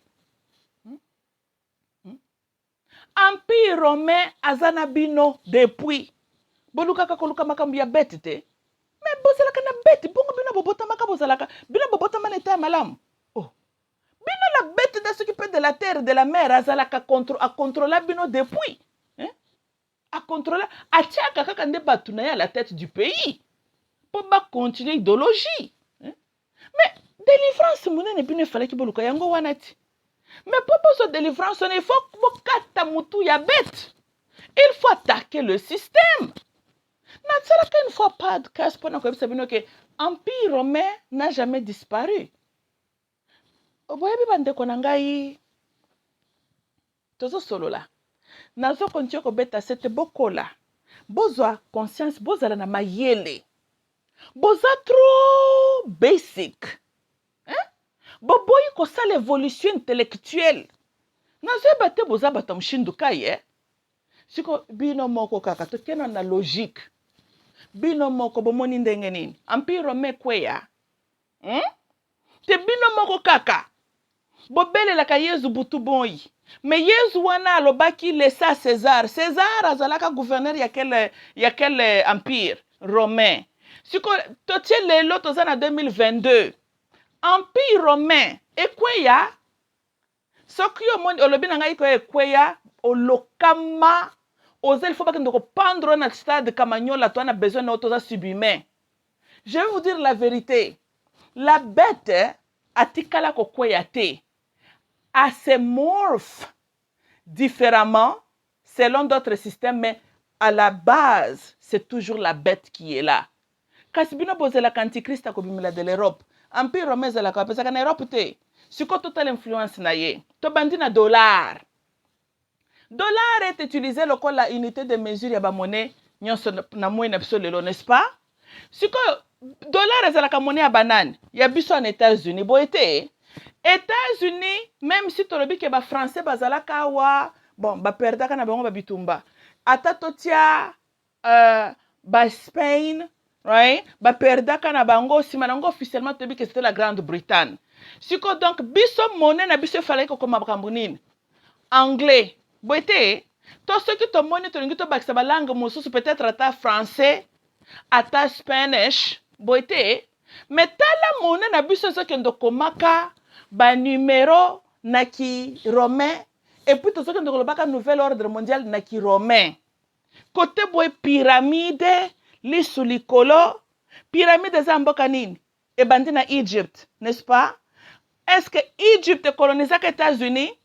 Empire romain azana bino depuis. Bolukaka koluka makambo ya bête te. Mais bozalaka na bête bongo bino bobota maka bozalaka. Bino bobota maneta malamu. Oh. Bino la bête de s'occuper de la terre, de la mer, azalaka à contrôler bino depuis. Hein? À contrôler. A tchaka kaka nde batu na ya la tête du pays. Pour ba continuer idéologie. Hein? Mais délivrance munene bino fallait que boluka yango wanati. Mais pour ce délivrance, il faut kata mutu ya bête. Il faut attaquer le système. N'a qu'une fois podcast pendant que vous savez que l'Empire romain n'a jamais disparu. Oboyebi bandeko na ngai tozo solo la nazo continue kobeta cette bokola bozwa conscience bozala na mayele boza trop basic hein boboyi kosala évolution intellectuelle nazo bate boza bata mshinduka ye siko bino moko kaka tokena na logique bino moko bomoni ndenge nini Empire romain kweya te bino moko kaka bobelelaka Yezu butu boyi. Mais Yezu wana alobaki laissa César. César azalaka gouverneur ya quel empire romain. Siko totie lelo toza na 2022. Empire romain ekweya soki omoni olobi na ngai ko ekweya olokama oza il faut pas que ndoko pendre na stade Kamanyola toi na besoin na toza subhumain. Je vais vous dire la vérité. La bête atikala ko kweya te. À se morphe différemment selon d'autres systèmes, mais à la base, c'est toujours la bête qui est là. Kasi bino bozela antichrist akobimela de l'Europe. Empire romain zela ka pesa kana Europe te. Siko total influence na ye. To bandi na dollar. Dollar est utilisé lokola la unité de mesure ya ba monnaie nyonso na moyen na lelo, n'est-ce pas? Siko dollar ezala ka monnaie ya banane. Ya biso en États-Unis bo été États-Unis, même si tu as ba français bazalaka wa bon ba perdaka na bango ba bitumba. Ata totia ba Spain, right? Ba perdaka na bango simanango officiellement tu que c'était la Grande-Bretagne. Siko donc biso monnaie na biso fallait ko koma bakambunini. Anglais, boité to ce que to monnaie to ngi to bakisa ba langue mosusu peut-être ata français, ata Spanish, boité mais tala monnaie na biso ce que ndokomaka ba numéro naki romain et puis tout ce que nous avons nouvel ordre mondial naki romain côté boy pyramide li sulikolo pyramide za mboka nini e bandi na Egypte, n'est-ce pas? Est-ce que Egypte colonisé les États-Unis?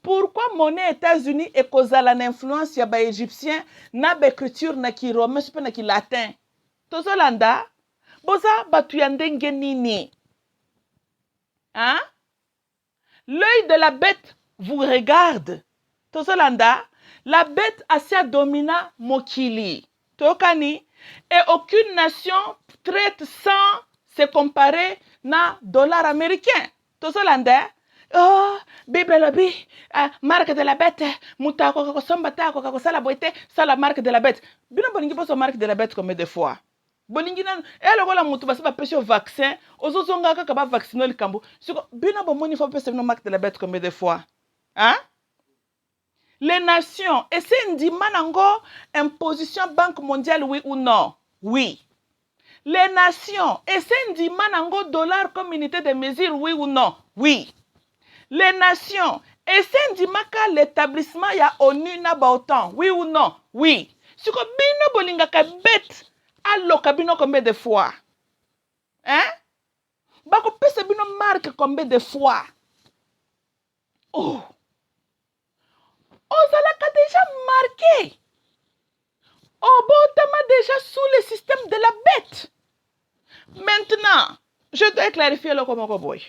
Pourquoi monnaie États-Unis et kozala na influence ya ba égyptien na ba écriture naki romain super naki latin tozolanda boza batu ya ndenge nini hein? L'œil de la bête vous regarde. Tozolanda, la bête assez domina mokili. Tokani, et aucune nation traite sans se comparer na dollar américain. Tozolanda, oh, Bible lobby, marque de la bête, mutako kakosomba tako kakosala boite, ça la marque de la bête. Bino boningi poso marque de la bête combien de fois? Bolingi nan lokola mutu basi ba pesi vaccin ozozonga kaka ba vacciner likambo siko bino bomoni faut pesa bino marque de la bête combien de fois hein les nations et c'est ndima nango imposition banque mondiale oui ou non oui les nations et c'est ndima nango dollar comme unité de mesure oui ou non oui les nations et c'est ndima ka l'établissement ya ONU na ba autant oui ou non oui siko bino bolinga ka bête alors kabino combien de fois hein bako pesa bino marque combien de fois oh ozalaka déjà marqué. Obotama déjà sous le système de la bête. Maintenant, je dois clarifier le Komokoboy.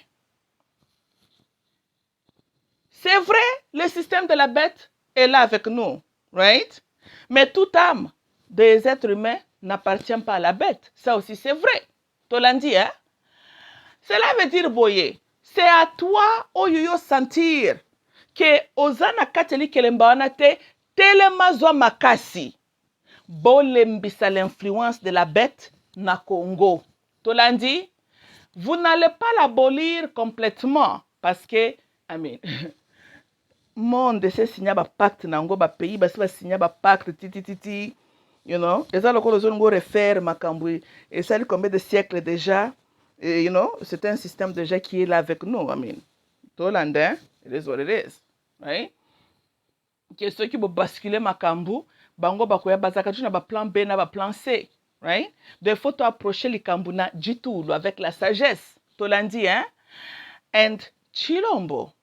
C'est vrai, le système de la bête est là avec nous, right? Mais toute âme des êtres humains n'appartient pas à la bête. Ça aussi, c'est vrai. Tolandi, hein? Cela veut dire, boye, c'est à toi, oyoyo, sentir que ozana kateli kelembawana te telema zwa makasi. Bolembisa l'influence de la bête na Congo. Tolandi, vous n'allez pas l'abolir complètement parce que, I mean, monde se signa ba pacte nango ba pays ba se signa ba pacte titi, you know, et ça le colo zongo refaire makambui et ça combien de siècles déjà, et, you know, c'est un système déjà qui est là avec nous. I mean, Tolanda, it is what it is, right? Que ceux qui vont basculer makambu bango bakoya bazaka tu na ba plan B na ba plan C, right? Donc il faut approcher les kambuna jitulu avec la sagesse. Tolandi, hein? And Chilombo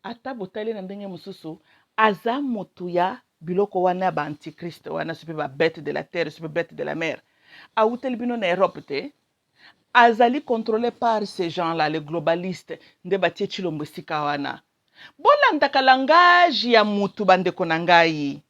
ata botali na ndenge mususu aza motu ya biloko wana ba antichrist wana super ba bête de la terre, super bête de la mer. Auteli bino na Europe te azali contrôlé par ces gens-là, les globalistes nde batie Chilombo sika wana. Bolandaka langage ya mutu bandeko na ngai.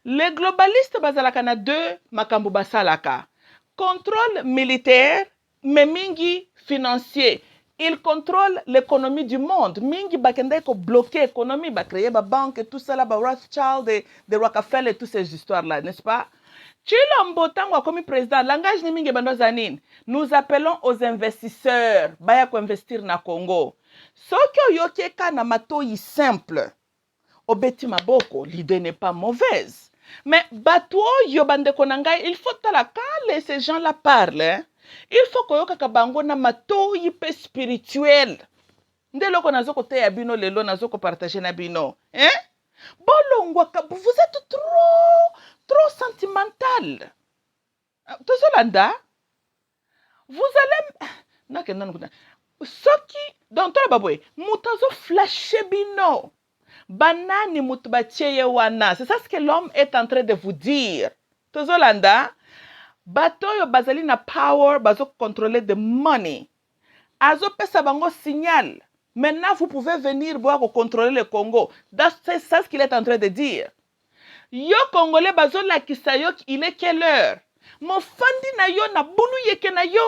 Les globalistes bazalaka na deux makambo basalaka. Contrôle militaire, mais mingi financier. Ils contrôlent l'économie du monde. Mingi bakende ko bloquer l'économie, ba créer ba banque et tout ça là, ba Rothschild, de Rockefeller et toutes ces histoires-là, n'est-ce pas? Chilombo tango comme président, langage ni mingi bando zanine. Nous appelons aux investisseurs, baya ko investir na Congo. Soki oyokeka na matoi simple, obeti maboko, l'idée n'est pas mauvaise. Mais bato yo bandeko na ngai, il faut tala quand ces gens-là parlent, hein, il faut koyoka bango na matoi pe spirituel. Nde loko nazoko te ya bino lelo nazoko partager na bino, hein? Bolongwa vous êtes trop sentimental. Tozolanda, vous allez nakenda soki donc tola baboy mutazo flasher bino banani mutu batie wana. C'est ça ce que l'homme est en train de vous dire. Tozolanda bato yo bazali na power bazo contrôler the money azo pesa bango signal. Maintenant vous pouvez venir voir contrôler le Congo. C'est ça ce qu'il est en train de dire. Yo Congolais bazo lakisa yo il est quelle heure mofandi na yo na bulu yeke na yo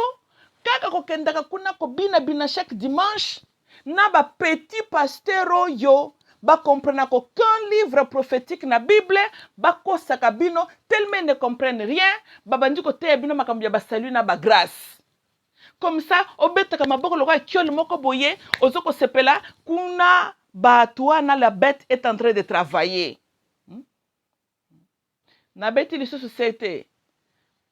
kaka kokendaka kuna ko bina chaque dimanche na ba petit pasteur yo ba comprendre qu'aucun livre prophétique na Bible ba kosaka bino tellement ne comprennent rien ba bandi ko te bino makambo ya ba salut na ba grâce comme ça obetaka maboko lokwa kioli moko boye ozoko sepela kuna ba toi na la bête est en train de travailler. Na beti li société.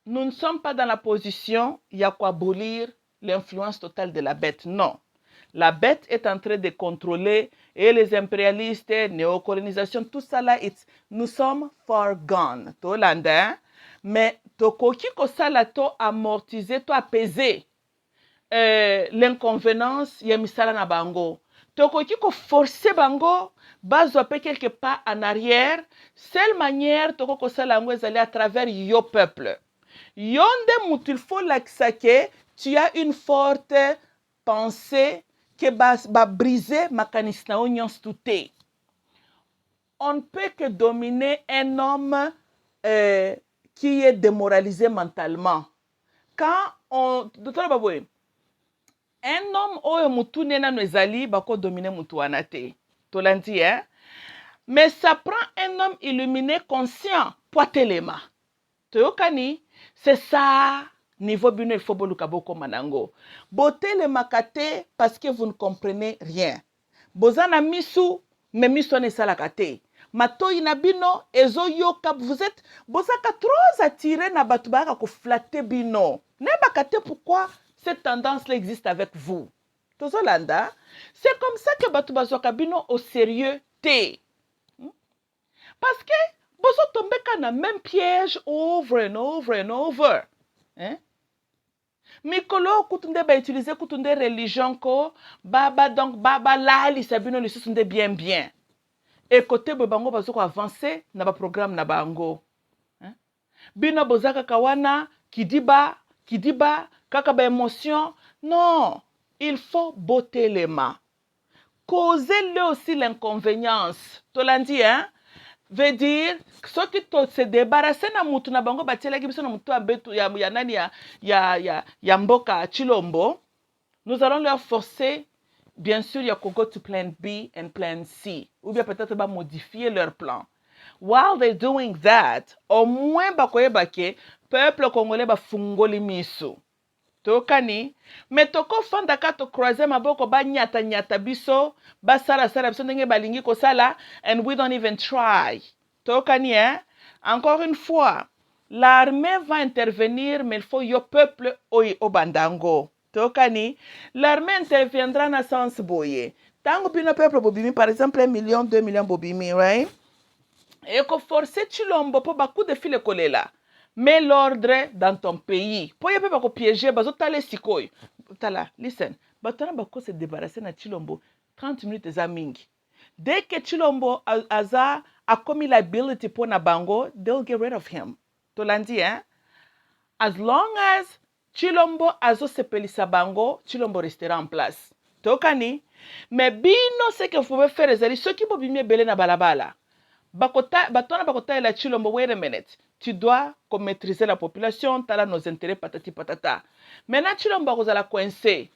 Nous ne sommes pas dans la position ya ko abolir l'influence totale de la bête. Non. La bête est en train de contrôler et les impérialistes, néocolonisation, tout ça là, nous sommes far gone. Tolanda, mais tokoki ko sala to amortiser, to apaiser l'inconvénence ya misala na bango. Tokoki ko forcer bango, bazwa pe quelque part en arrière. Seule manière toko ko sala ngo ezali à travers yo peuple. Yonde mutu il faut l'axake, tu as une forte pensée que va briser makanisna onions touté. On ne peut que dominer un homme qui est démoralisé mentalement. Quand on un homme oyo mutu nena nwezali bako dominer mutu wanate. Tolandi, hein? Mais ça prend un homme illuminé conscient poitelema. Toyokani, c'est ça. Niveau bino il faut boluka boko manango. Bote le makate parce que vous ne comprenez rien. Bozana misu, mais misu ne salakate. Mato inabino, ezo yoka, vous êtes, bozaka trop attiré na batubaka ko flatter bino. Ne bakate pourquoi cette tendance-là existe avec vous. Tozolanda, c'est comme ça que batubazoka bino au sérieux te. Parce que bozo tombeka na même piège over and over and over. Hein? Mikolo kutunde ba utiliser kutunde religion ko baba donc baba lali sabino lisusu nde bien. et côté bango bazoko avancer na ba programme na bango. Bino bozaka kawana kidiba kaka ba émotion. Non, il faut botter les mains. Causer-le aussi l'inconvénience. Tolandi, hein? Veut dire, ceux qui se débarrasser na mutu na bango batiela kibiso na mutu abetu ya nani ya mboka Chilombo, nous allons leur forcer, bien sûr, il y a go to plan B and plan C, ou bien peut-être modifier leur plan. While they're doing that, au moins bakoyeba ke peuple congolais bafungoli miso. Tokani, mais toko fanda ka to croiser maboko ba nyata biso, ba sala biso ndenge balingi ko sala, and we don't even try. Tokani, hein? Encore une fois, l'armée va intervenir, mais il faut yo peuple au bandango. Tokani, l'armée interviendra na sens boye. Tango bino peuple bobimi, par exemple 1 million, 2 millions bobimi, right? Et ko forcer Chilombo po ba coup de fil kolela. Mets l'ordre dans ton pays. Pour y avoir piéger, bazo tale sikoy. Tala, listen. Batana bako se débarrasser na Chilombo 30 minutes za mingi. Dès que Chilombo a commis l'ability pour na bango, they'll get rid of him. Tolandi, hein? As long as Chilombo azo sepelisa bango, Chilombo restera en place. Tokani. Mais bino ce que vous pouvez faire, c'est ceux qui vont bimie belé na balabala. Batona bakota la Chilombo, wait a minute. Tu dois maîtriser la population, tu as nos intérêts, patati patata. Maintenant, Chilombo la coincé.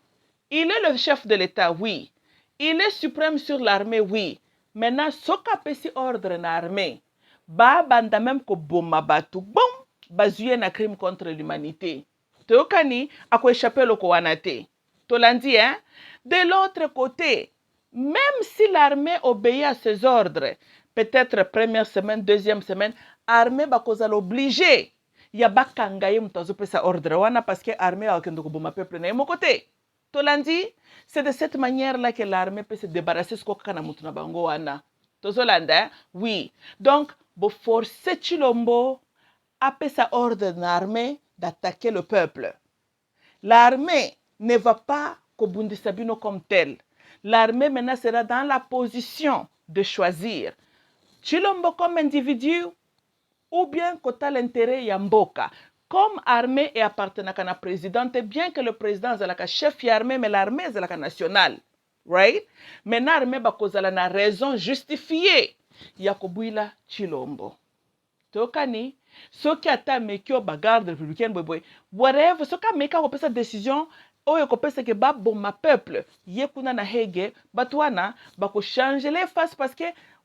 Il est le chef de l'État, oui. Il est suprême sur l'armée, oui. Maintenant, soka pesi ordre na armée. Ba banda même ko boma batu. Bon, bazuye na crime contre l'humanité. Teokani, a ko échapper le koanate. Tolandi, hein? De l'autre côté, même si l'armée obéit à ses ordres, peut-être première semaine, deuxième semaine, armée bakozala obligé ya bakangaye mutazo pesa ordre wana parce que armée akendo koboma peuple na mon côté. Tolandi, c'est de cette manière là que l'armée peut se débarrasser ce koka na mutu na bango wana. Tozolanda, oui. Donc, bo forcer Chilombo a pesa ordre na armée d'attaquer le peuple. L'armée ne va pas kobundisa bino comme tel. L'armée maintenant sera dans la position de choisir Chilombo comme individu ou bien kota l'intérêt ya mboka. Comme armée et appartenant à la présidente, bien que le président est la chef armée, mais l'armée est la nationale. Right? Mais l'armée bakozala na raison justifiée. Ya kobuila Chilombo. Tokani, soki ata mekio bagarde républicaine boy whatever, soka meka kopesa décision oyo kopesa ke baboma peuple. Ye kuna na hege, batwana bako changer les faces parce que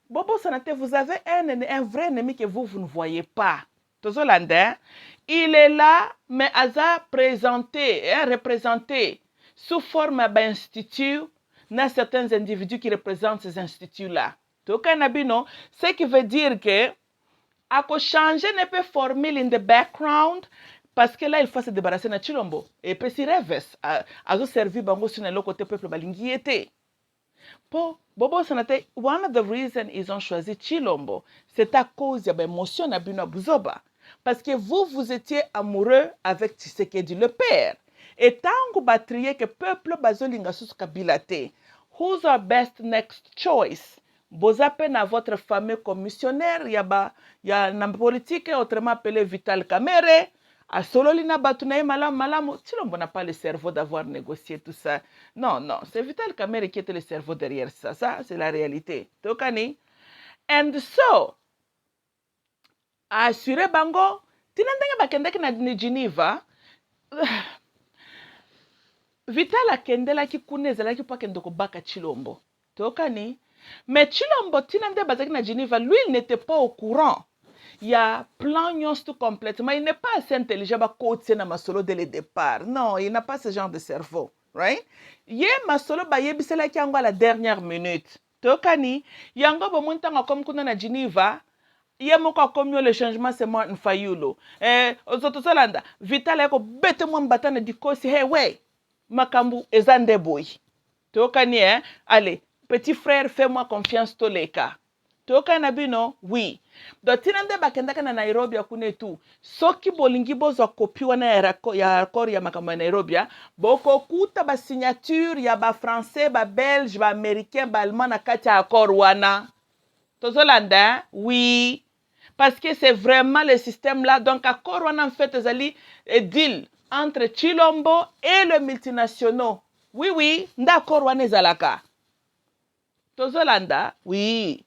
Bobo Sanate, vous avez un vrai ennemi que vous ne voyez pas. Tozolanda, il est là, mais Aza présenté, représenté sous forme d'institut, dans certains individus qui représentent ces instituts-là. Tokanabino, ce qui veut dire que ako changer ne peut former in the background parce que là il faut se débarrasser de Chilombo et puis si reverse azo servi bango sur le côté peuple balingi était. Po Bobo Sanate, one of the reasons ils ont choisi Chilombo, c'est à cause de l'émotion na bino buzoba. Parce que vous étiez amoureux avec Tshisekedi le père. Et tant que batriye que peuple bazolinga sous kabilate, who's our best next choice? Bozape na votre fameux commissionnaire, ya na politique autrement appelé Vital Kamerhe. A Sololina Batunaye Malam, Chilombo n'a pas le cerveau d'avoir négocié tout ça. Non, c'est Vital Kamerhe qui était le cerveau derrière ça. Ça, c'est la réalité. Tokani. And so, assuré bango, tinandenge bakendeki na Geneva, Vital akendela ki kunezela ki pa kendo ko baka Chilombo. Tokani. Mais Chilombo tinande bazaki na Geneva, lui il n'était pas au courant. Il y a plan tout complètement. Il n'est pas assez intelligent pour coacher na masolo dès le départ. Non, il n'a pas ce genre de cerveau, right? Ye masolo ba yebisela ki yango à la dernière minute. Tokani, yango bo montanga comme kuna na Geneva, ye moko comme le changement c'est moi Nfayulo. Ozotolanda, Vital eko bete mo mbatana dikosi hey way. Makambu ezande boy. Tokani allez, petit frère, fais-moi confiance toleka. Toka na bino, oui. Do tinande bakendaka na Nairobi akune tu. Soki bolingi bozo kopi wana ya accord ya makambo ya Nairobi, boko kuta ba signature ya ba français, ba belge, ba américain, ba allemand na kati ya accord wana. Tozolanda, oui. Parce que c'est vraiment le système là. Donc, accord on a en fait un deal entre Chilombo et les multinationaux. Oui, oui, d'accord, on est zalaka. Tozolanda, oui.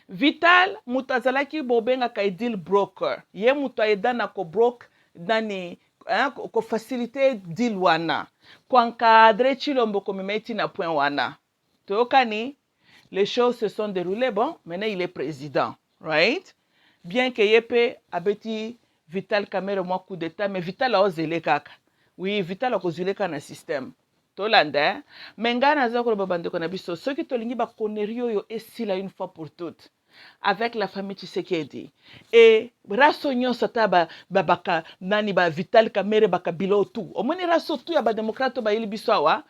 Vital mutazalaki bobenga ka deal broker. Ye mutu aidana ko broke nani ko faciliter deal wana. Ko encadrer Chilombo ko mimeti na point wana. Tokani, les choses se sont déroulées. Bon, maintenant il est président, right? Bien que yepe abeti Vital Kamere moi coup d'état, mais Vital a osé les kaka. Oui, Vital a causé les na système. Tolanda, mais ngana za ko babande ko na biso, ceux qui tolingi ba connerie yo esila une fois pour toutes avec la famille Tshisekedi. Et raso nyonso ta baka nani ba Vital Kamere baka bilo tout. Omoni raso tout ya ba démocrate ba yeli biso awa.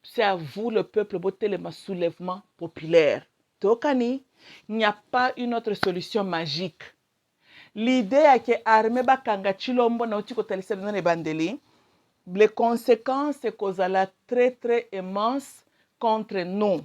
C'est à vous le peuple botelema soulèvement populaire. Tokani, il n'y a pas une autre solution magique. L'idée est que armée bakanga chilombo na uti kotalisa na bandeli. Les conséquences c'est causala très très immense contre nous.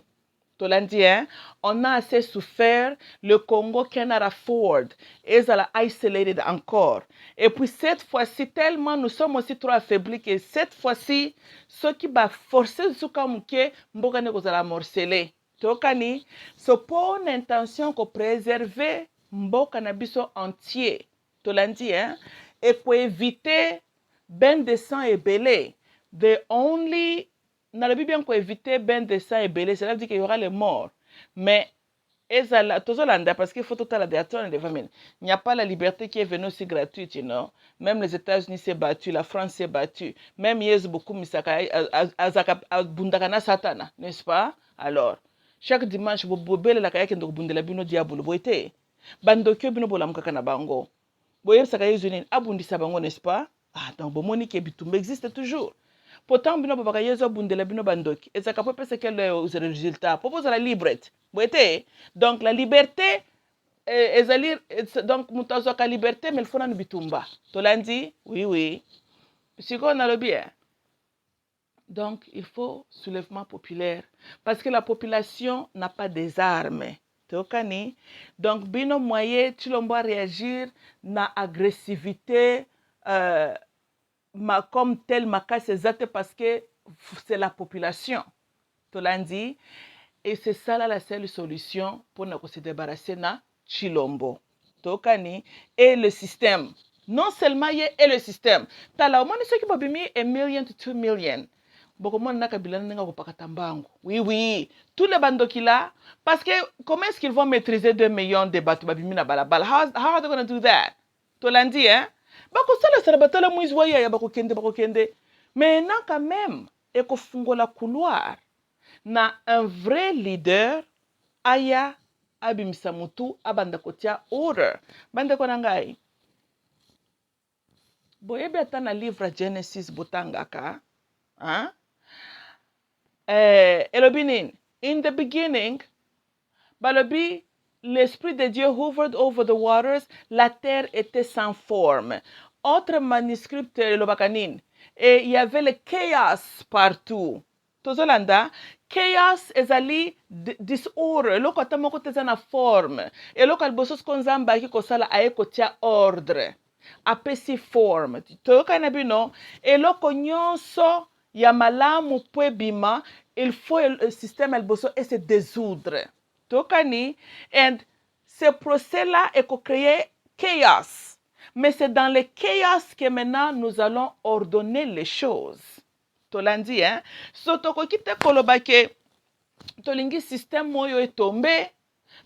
Tolandi, hein? On a assez souffert, le Congo cannot afford, et ça l'a isolated encore. Et puis cette fois-ci, tellement nous sommes aussi trop affaiblis que cette fois-ci, ceux qui va forcer ce kamuke, mbogane ko zala morceler. Tokani, c'est pour une intention de préserver mboka na biso entier. Tolandi, hein? Et pour éviter ben de sang et belé. The only dans la Bible, on éviter ben de sang et belé, cela veut dire qu'il y aura les morts. Mais, parce qu'il faut tout à la il n'y a pas la liberté qui est venue aussi gratuite, you know? Même les États-Unis s'est battu, la France s'est battue. Même Yesu beaucoup misaka bundakana satana, n'est-ce pas? Alors, chaque dimanche, vous bobele la kayake ndo bundela bino diabolo boite. Bandokyo bino bola mukakana bango. Boye saka Yesu nini abundisa bango, n'est-ce pas? Ah, donc bomoni ke bitumba existe toujours. Pourtant, bino babaka yezo bundela bino bandoki. Et ça capable penser quel est le résultat. Propose la liberté. Donc la liberté donc mutazo ka liberté mais il faut na bitumba. Tolandi, oui oui. Siko on a le bien. Donc il faut soulèvement populaire parce que la population n'a pas des armes. Tokani. Donc bino moyen Chilombo réagir na agressivité comme tel makasi exact parce que c'est la population. Tolandi. Et c'est ça là la seule solution pour nous se débarrasser de Chilombo. Tokani. Et le système. Non seulement y et le système. Tala, au moins ceux qui vont bimi 1 million to 2 million. Beaucoup na kabila n'enga ko pakatambango. Oui, oui. Tous les bandoki là. Parce que comment est-ce qu'ils vont maîtriser 2 millions de bateaux babimi na balabala? How are they going to do that? Tolandi, hein? Bako sala sala batala muizwaya ya bako kende. Mais non quand même. Et ko fungola couloir. Na un vrai leader aya abimisa mutu abanda kotia order. Banda konangai. Boyebi ata na livre Genesis botangaka. Hein? Elobinin, in the beginning, balobi, l'Esprit de Dieu hovered over the waters, la terre était sans forme. Autre manuscrit, Elobakanin, et il y avait le chaos partout. Tozolanda, chaos ezali disorder, loko atamoko tezana forme, et loko albosos konzamba ki kosala aye kotia ordre, apesi forme. Toyoka na bino, et loko nyonso ya malamu pwe bima, il faut le système alboso et se désoudre. Tokani, and ce procès-là est créé chaos. Mais c'est dans le chaos que maintenant nous allons ordonner les choses. Tolandi, hein? So toko kite kolobake, tolingi système moyo est tombé,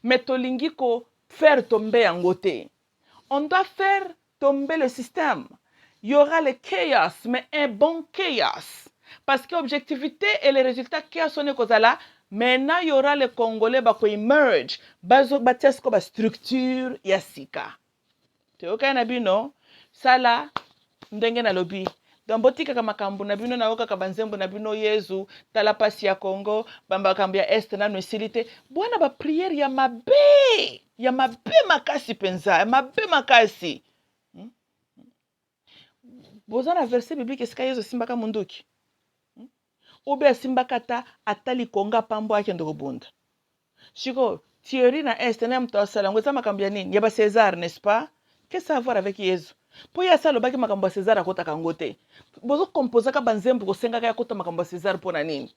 mais tolingi ko faire tomber en côté. On doit faire tomber le système. Il y aura le chaos, mais un bon chaos. Parce que l'objectivité et les résultats chaos sont kozala, maintenant il y aura les Congolais qui émergent, bazo batesko ba structure yasika. Te okana bino, sala ndenge na lobby. Donc botika kama kambu na bino na oka kabanzembo na bino Yezu tala pasi ya Congo bamba kambia est na nosilite bwana ba prière ya mabe makasi penza ya mabe makasi. Bozana verset biblique eska Yezu simbaka munduki. Obe simbaka ta atali konga pambo yake ndoko bunda. Chico, Thierry na Est, na mtu asala, ngweza makambo ya nini? Yaba César, n'est-ce pas? Qu'est-ce que ça a à voir avec Yesu? Po ya sala baki makambo ya César akota kangote. Bozo kompoza ka banzembo ko senga ka akota makambo ya César po na nini?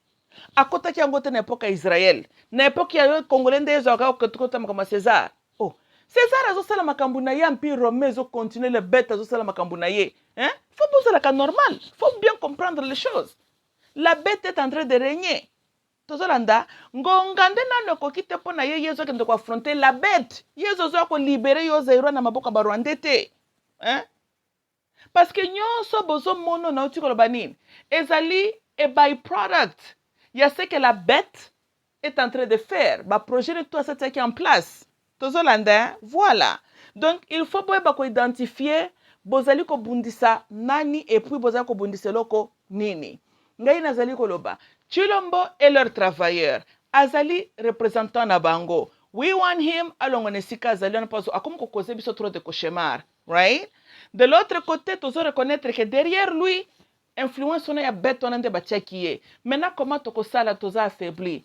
Akota ki angote na epoka Israël. Na epoka ya Congolais ndezo akota makambo ya César. Oh, César azosala makambo na ye empire romain zo continuer le bête azosala makambo na ye. Hein? Faut poser la cas normal. Faut bien comprendre les choses. La bête est en train de régner. Tozolanda ngongande nano kokite po na ye yezo kende ko affronter la bête. Yezo zo ko libérer yo zairo na maboka ba Rwandete. Hein? Parce que nyonso bozo mono na uti koloba nini. Ezali a byproduct. Il y a ce que la bête est en train de faire. Ba projet de tout ça qui est en place. Tozolanda, voilà. Donc il faut boyeba ko identifier bozali ko bundisa nani et puis bozali ko bundisa loko nini. Ngai nazali koloba Chilombo est leur travailleur. Azali représentant na bango. We want him alongo nesika azali na paso akomo ko causer biso trop de cauchemar, right? De l'autre côté, tu dois reconnaître que derrière lui, influence on a bête on ande batia qui est. Maintenant comment to ko sala to za affaibli.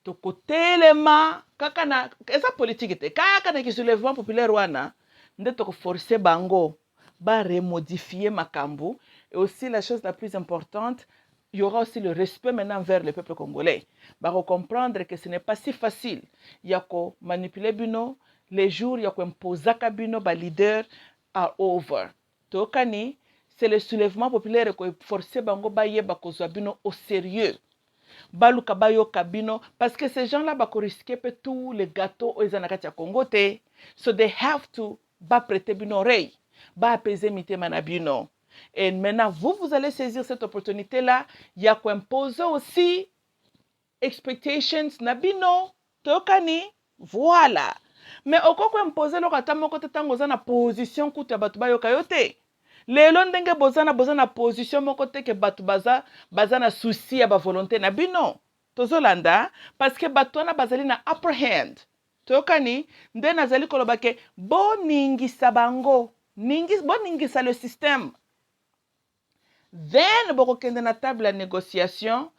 To ko telema kaka na esa politique te kaka na ki soulèvement populaire wana nde to ko forcer bango ba remodifier makambu et aussi la chose la plus importante il y aura aussi le respect maintenant vers le peuple congolais. Bah, comprendre que ce n'est pas si facile. Il y a qu'à manipuler bino, les jours, il y a qu'à imposer bino, bah, leader are over. Tokani, c'est le soulèvement populaire qui forcer bango ba yeba kozwa bino au sérieux. Baluka bayo kabino, parce que ces gens-là, bah, risquer tous les gâteaux aux anakati à Congo te. So they have to, bah, prêter bino oreille, bah, apaiser mité manabino. Et maintenant, vous allez saisir cette opportunité-là. Il y a quoi imposer aussi expectations nabino, tokani, voilà. Mais au quoi imposer le katamo kote tango za na position kuta batu bayo kayote. Lelo ndenge bozana position moko te ke batu baza na souci ya ba volonté nabino. Tozolanda parce que batu wana bazali na upper hand. Tokani, nde nazali koloba ke boningisa bango, boningisa le système. Then, vous avez na table de négociation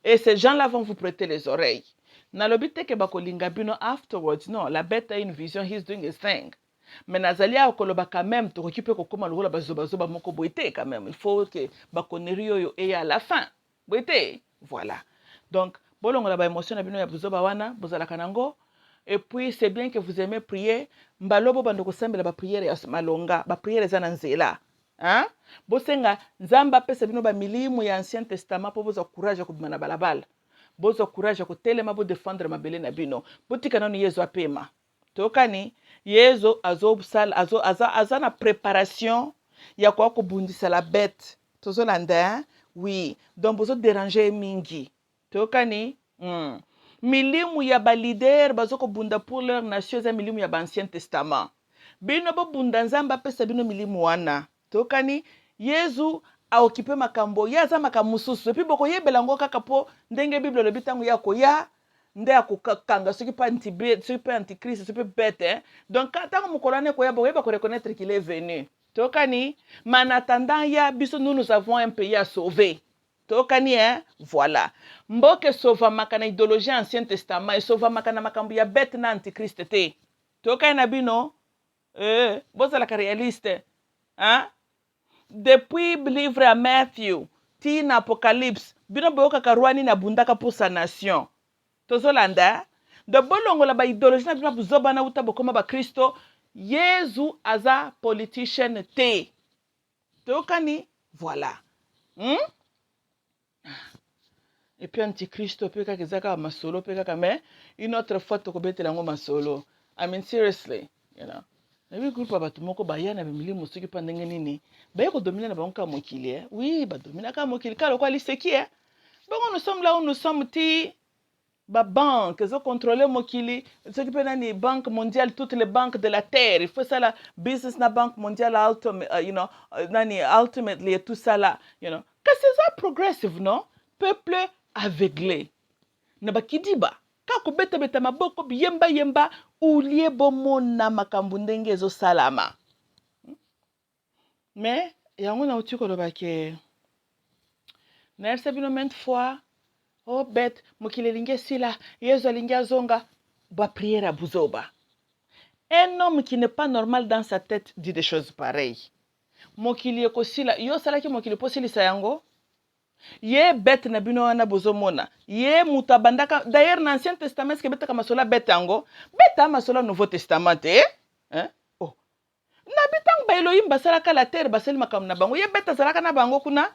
et ces gens-là vont vous prêter les oreilles. Na lobite ke bako lingabino afterwards, non, la bête a une vision, he's doing his thing. Mais nazali a koloba quand même, to récupérer kokoma lola bazoba moko boite quand même. Il faut que bako nerio yo et à la fin. Boite, voilà. Donc, bolongo la ba émotion na bino ya bazoba wana, bozala kanango. Et puis, c'est bien que vous aimez prier. Mbalobo bandoko sembela ba prière ya malonga, ba prière za nzela. Hein? Bosenga nzamba pesa bino ba milimu ya ancien testament po boza courage ko bimana balabala. Boza courage ko telema bo défendre mabele na bino. Botika nanu yezo apema. Tokani yezo aza na préparation ya kwa ko bundisa la bête. Tozolanda, oui. Donc bozo déranger mingi. Tokani milimu ya ba leader bazo ko bunda pour leur nation za milimu ya ba ancien testament. Bino bo bunda nzamba pesa bino milimu wana. Tokani Yesu a occupé makambo ya za makamususu epi boko yebela ngo kaka po ndenge bible lobi tango ya ko ya nde akokanga soki pa anti-bête soki pa antichrist soki pa bête hein? Donc tango mokolane ko ya boko yeba ko reconnaître qu'il est venu. Tokani man attendant ya biso nous avons un pays à sauver. Tokani hein? Voilà. Mboke sauva makana idéologie ancien testament et sauva makana makambo ya bête na antichrist te. Tokani na bino boza la réaliste hein? Depuis le livre à Matthieu, tina Apocalypse, bino boyoka karwani na bundaka pour sa nation. Tozolanda, de bolongo la ba idéologie na bino buzoba na uta bokoma ba Kristo, Yesu aza politicien te. Tokani, voilà. Et puis antichristo pe kaka ezaka masolo pe kaka mais une autre fois to kobetela ngo masolo. I mean seriously, you know. Na bi groupe ba tumoko ba yana be milimu soki pa ndenge nini ba yako dominer na banka mokili oui ba dominer ka mokili kala kwa liseki bon nous sommes là où nous sommes ti ba banque zo contrôler mokili soki pe nani banque mondiale toutes les banques de la terre il faut ça la business na banque mondiale you know nani ultimately et tout ça là you know que c'est ça progressive non peuple aveuglé na bakidiba kako beta maboko yemba ulie bomona makambo ndenge ezo salama. Mais yango na uti koloba ke na erse bino maintes fois oh bête mokili lingi esila yezu alingi azonga ba prière à buzoba. Un homme qui n'est pas normal dans sa tête dit des choses pareilles. Mokili ekosila yo salaki mokili posilisa yango. Ye bête na bino wana bozomona. Ye mutabandaka d'ailleurs dans l'Ancien Testament ce que bête kamasola bête yango. Bête amasola Nouveau Testament hein? Oh. Na bitang ba Elohim basalaka la terre baseli makam na bango. Ye bête azalaka na bango kuna.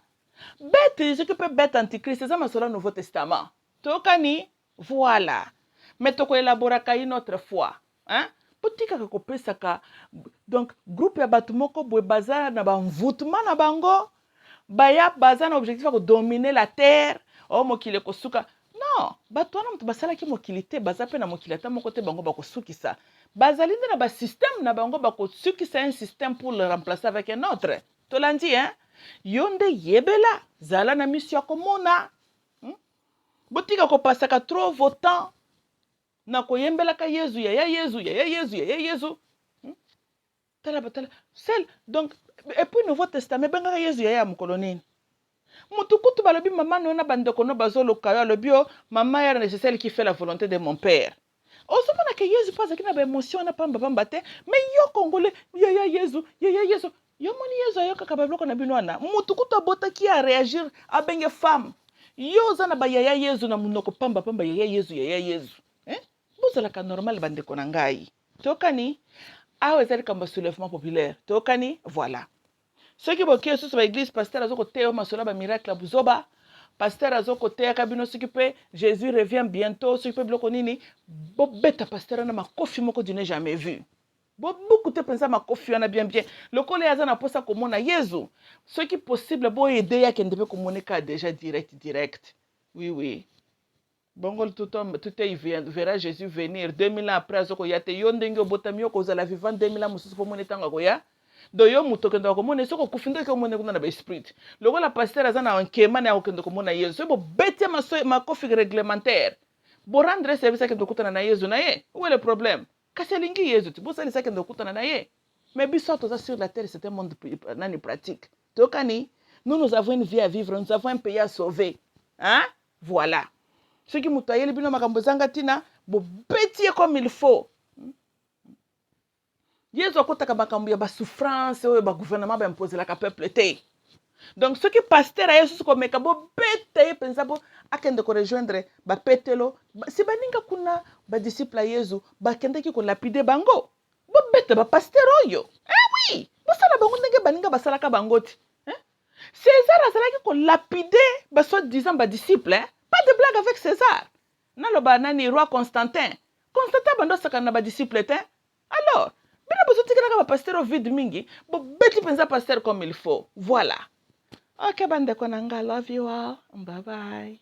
Bête ce que peut bête antichrist ça masola Nouveau Testament. Tokani voilà. Mais toko élaboraka une autre fois, hein? Potika ka kopesaka donc groupe ya batu moko boye baza na ba envoûtement na bango. Baya baza na objectif ko dominer la terre. Oh mokile kosuka. Non, batu wana mutu basala ki mokilité baza pe na mokilata moko te bango bako sukisa. Bazali na ba système na bango bako sukisa un système pour le remplacer avec un autre. Tolandi hein? Yonde yebela zala na mission komona. Botika ko pasaka trop votant. Na koyembelaka Yezu ya Yezu ya Yezu ya Yezu. Tala batala. Celle donc et puis Nouveau Testament bengaka Yezu ya mukolonini. Mutukutu balobi maman nona bandeko no bazolo kayo lobio maman era c'est celle qui fait la volonté de mon père. Osomana que Yezu pas akina ba émotion na pamba pamba te mais yo congolais ya Yezu ya Yezu. Yo moni Yezu ayoka kababloko na bino wana. Mutukutu abota ki a réagir a benge femme. Yo zana ba ya Yezu na munoko pamba pamba ya Yezu ya Yezu. Hein? Bozalaka normal bandeko na ngai. Tokani awa ezali kamba soulèvement populaire. Tokani voilà. Ceux qui boké sous l'église pasteur azoko teo masola ba miracle buzoba. Pasteur azoko teo kabino s'occuper Jésus revient bientôt s'occuper bloko nini. Bo beta pasteur na makofi moko tu n'as jamais vu. Bo beaucoup te pensa makofi na bien bien. Le kole azana posa komona Yesu. Ce qui possible bo aider ya kende komoneka déjà direct. Oui oui. Bongo tout il verra Jésus venir 2000 ans après azoko yate yondenge botamio ko za la vivant 2000 ans mususu po monetanga ko ya do yo mutokenda ko mone soko kufinda ko mone kuna na ba spirit loko la pasteur azana enkema na okendo ko mona Yesu bo bete makofi réglementaire bo rendre service ke ndokutana na Yesu na ye où est le problème kaselingi Yesu bo sali sake ndokutana na ye mais biso to sur la terre c'est un monde nani pratique tokani nous avons une vie à vivre, nous avons un pays à sauver hein voilà. Ce qui m'a taillé, bino makambo zangatina, bo bêtier comme il faut. Yesu akotaka makambo ya ba souffrance ou ba gouvernement ba imposer la peuple te. Donc ce qui pasteur a Yesu ko meka bo bêtier pensa bo akende ko rejoindre ba petelo, si baninga kuna ba disciple a Yesu ba kende ki ko lapider bango. Bo bête ba pasteur oyo. Eh oui, bo sala bango ndenge baninga ba salaka bangoti. Hein? César azalaki ko lapider ba soit disant ba disciple, hein? Pas de blague avec César. Naloba nani roi Constantin. Constantin bando sakana ba disciple te. Alors, bina bozo tikana ba pasteur au vide mingi, bo beti pensa pasteur comme il faut. Voilà. OK bande konanga, love you all. Bye bye.